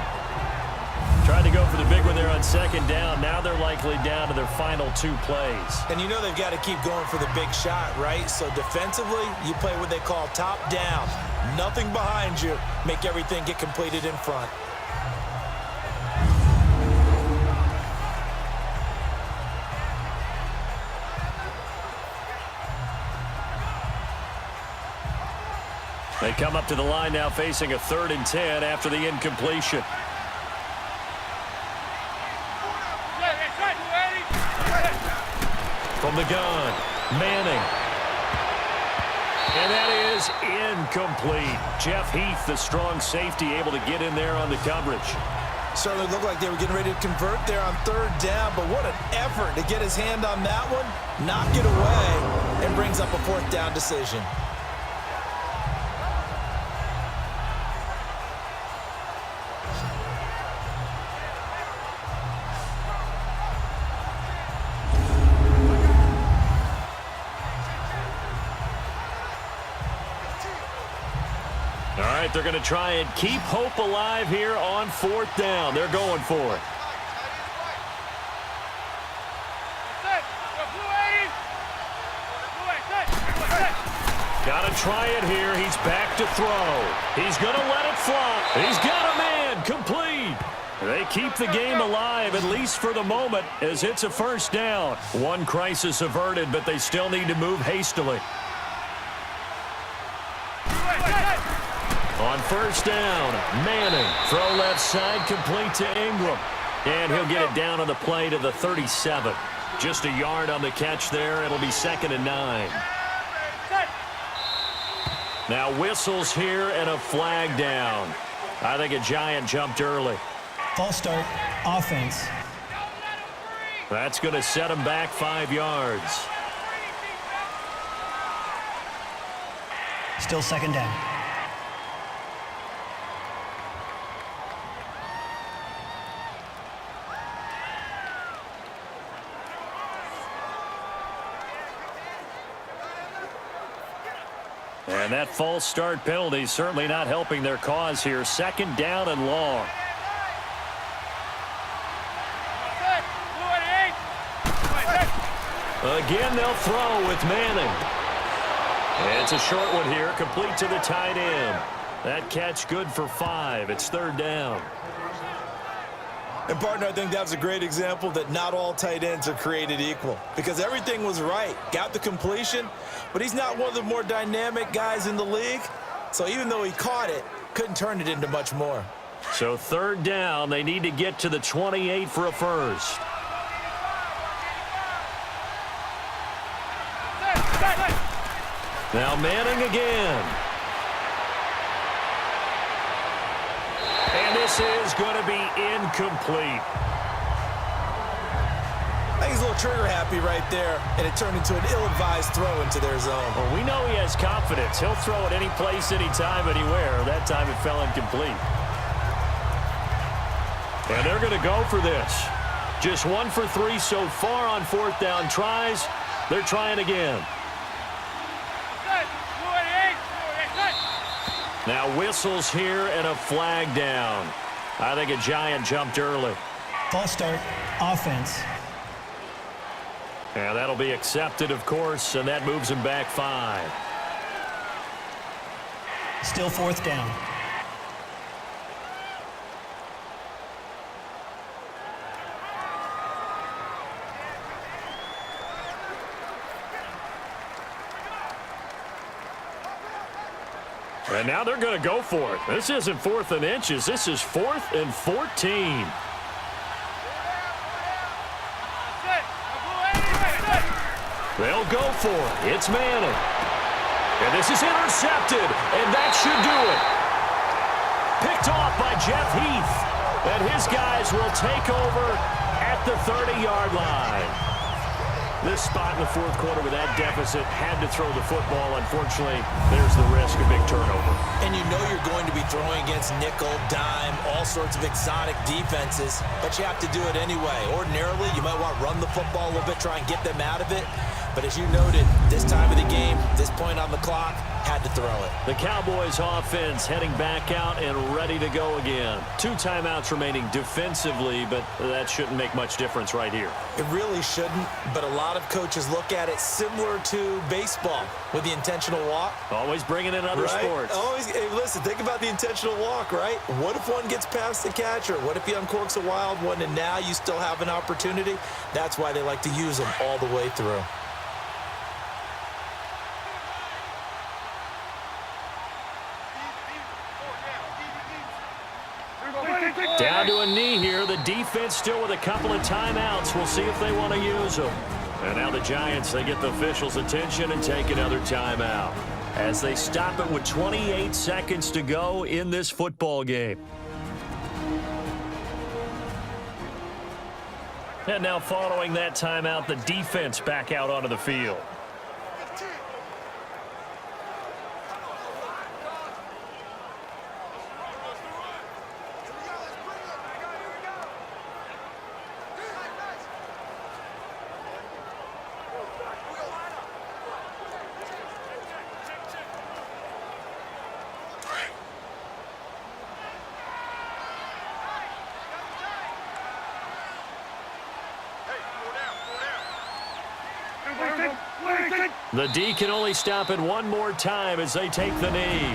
Tried to go for the big one there on second down. Now they're likely down to their final 2 plays. And you know they've got to keep going for the big shot, right? So defensively, you play what they call top down. Nothing behind you. Make everything get completed in front. They come up to the line now facing a 3rd and 10 after the incompletion. From the gun, Manning. And that is incomplete. Jeff Heath, the strong safety, able to get in there on the coverage. Certainly looked like they were getting ready to convert there on 3rd down, but what an effort to get his hand on that one, knock it away, and brings up a 4th down decision. All right, they're going to try and keep hope alive here on 4th down. They're going for it. Got to try it here. He's back to throw. He's going to let it fly. He's got a man. Complete. They keep the game alive, at least for the moment, as it's a 1st down. One crisis averted, but they still need to move hastily. On 1st down, Manning. Throw left side, complete to Ingram. And he'll get it down on the play to the 37. Just a yard on the catch there. It'll be 2nd and 9. Now whistles here and a flag down. I think a Giant jumped early. False start, offense. That's going to set him back 5 yards. Still 2nd down. And that false start penalty certainly not helping their cause here. 2nd down and long. Again, they'll throw with Manning. It's a short one here, complete to the tight end. That catch good for 5. It's 3rd down. And, partner, I think that was a great example that not all tight ends are created equal because everything was right. Got the completion, but he's not one of the more dynamic guys in the league. So even though he caught it, couldn't turn it into much more. So 3rd down, they need to get to the 28 for a first. Now Manning again. And this is going to be incomplete. I think he's a little trigger happy right there, and it turned into an ill-advised throw into their zone. Well, we know he has confidence. He'll throw it any place, anytime, anywhere. That time it fell incomplete. And they're going to go for this. Just 1 for 3 so far on 4th down tries. They're trying again. Now whistles here and a flag down. I think a Giant jumped early. False start, offense. And that'll be accepted, of course, and that moves him back 5. Still 4th down. And now they're going to go for it. This isn't 4th and inches. This is 4th and 14. They'll go for it. It's Manning. And this is intercepted, and that should do it. picked off by Jeff Heath. And his guys will take over at the 30-yard line. This spot in the fourth quarter with that deficit, had to throw the football. Unfortunately, there's the risk of big turnover. And you know you're going to be throwing against nickel, dime, all sorts of exotic defenses, but you have to do it anyway. Ordinarily, you might want to run the football a little bit, try and get them out of it. But as you noted, this time of the game, this point on the clock, had to throw it. The Cowboys offense heading back out and ready to go again. 2 timeouts remaining defensively, but that shouldn't make much difference right here. It really shouldn't, but a lot of coaches look at it similar to baseball with the intentional walk. Always bringing in other sports. Always, hey, listen, think about the intentional walk, right? What if one gets past the catcher? What if he uncorks a wild one and now you still have an opportunity? That's why they like to use them all the way through. Down to a knee here. The defense still with a couple of timeouts. We'll see if they want to use them. And now the Giants, they get the officials' attention and take another timeout as they stop it with 28 seconds to go in this football game. And now following that timeout, the defense back out onto the field. The D can only stop it one more time as they take the knee.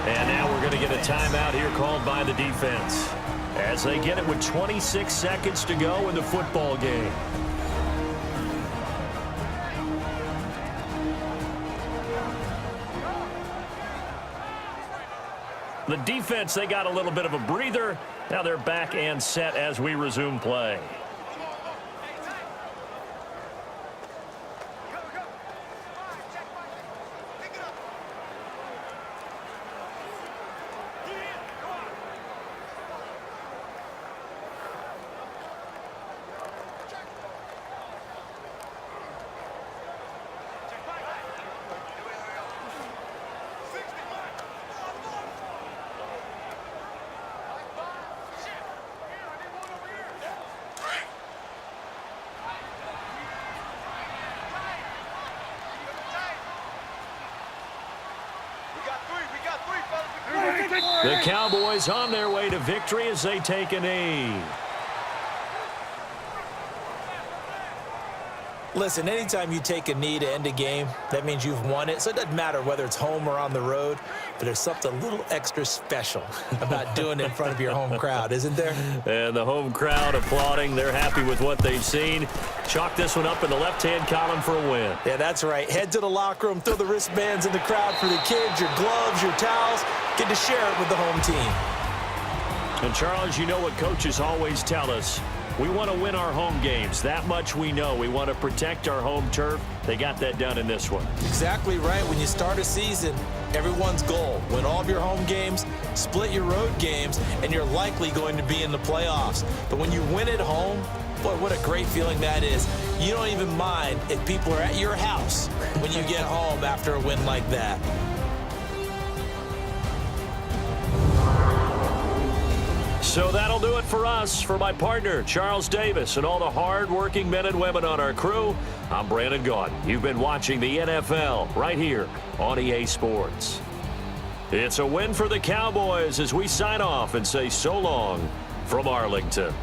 And now we're going to get a timeout here called by the defense as they get it with 26 seconds to go in the football game. The defense, they got a little bit of a breather. Now they're back and set as we resume play. The Cowboys on their way to victory as they take a knee. Listen, anytime you take a knee to end a game, that means you've won it. So it doesn't matter whether it's home or on the road, but there's something a little extra special about doing it in front of your home crowd, isn't there? And the home crowd applauding. They're happy with what they've seen. Chalk this one up in the left-hand column for a win. Yeah, that's right. Head to the locker room, throw the wristbands in the crowd for the kids, your gloves, your towels. Get to share it with the home team. And, Charles, you know what coaches always tell us. We want to win our home games. That much we know. We want to protect our home turf. They got that done in this one. Exactly right. When you start a season, everyone's goal, win all of your home games, split your road games, and you're likely going to be in the playoffs. But when you win at home, boy, what a great feeling that is. You don't even mind if people are at your house when you get home after a win like that. So that'll do it for us. For my partner, Charles Davis, and all the hard-working men and women on our crew, I'm Brandon Gaudin. You've been watching the NFL right here on EA Sports. It's a win for the Cowboys as we sign off and say so long from Arlington.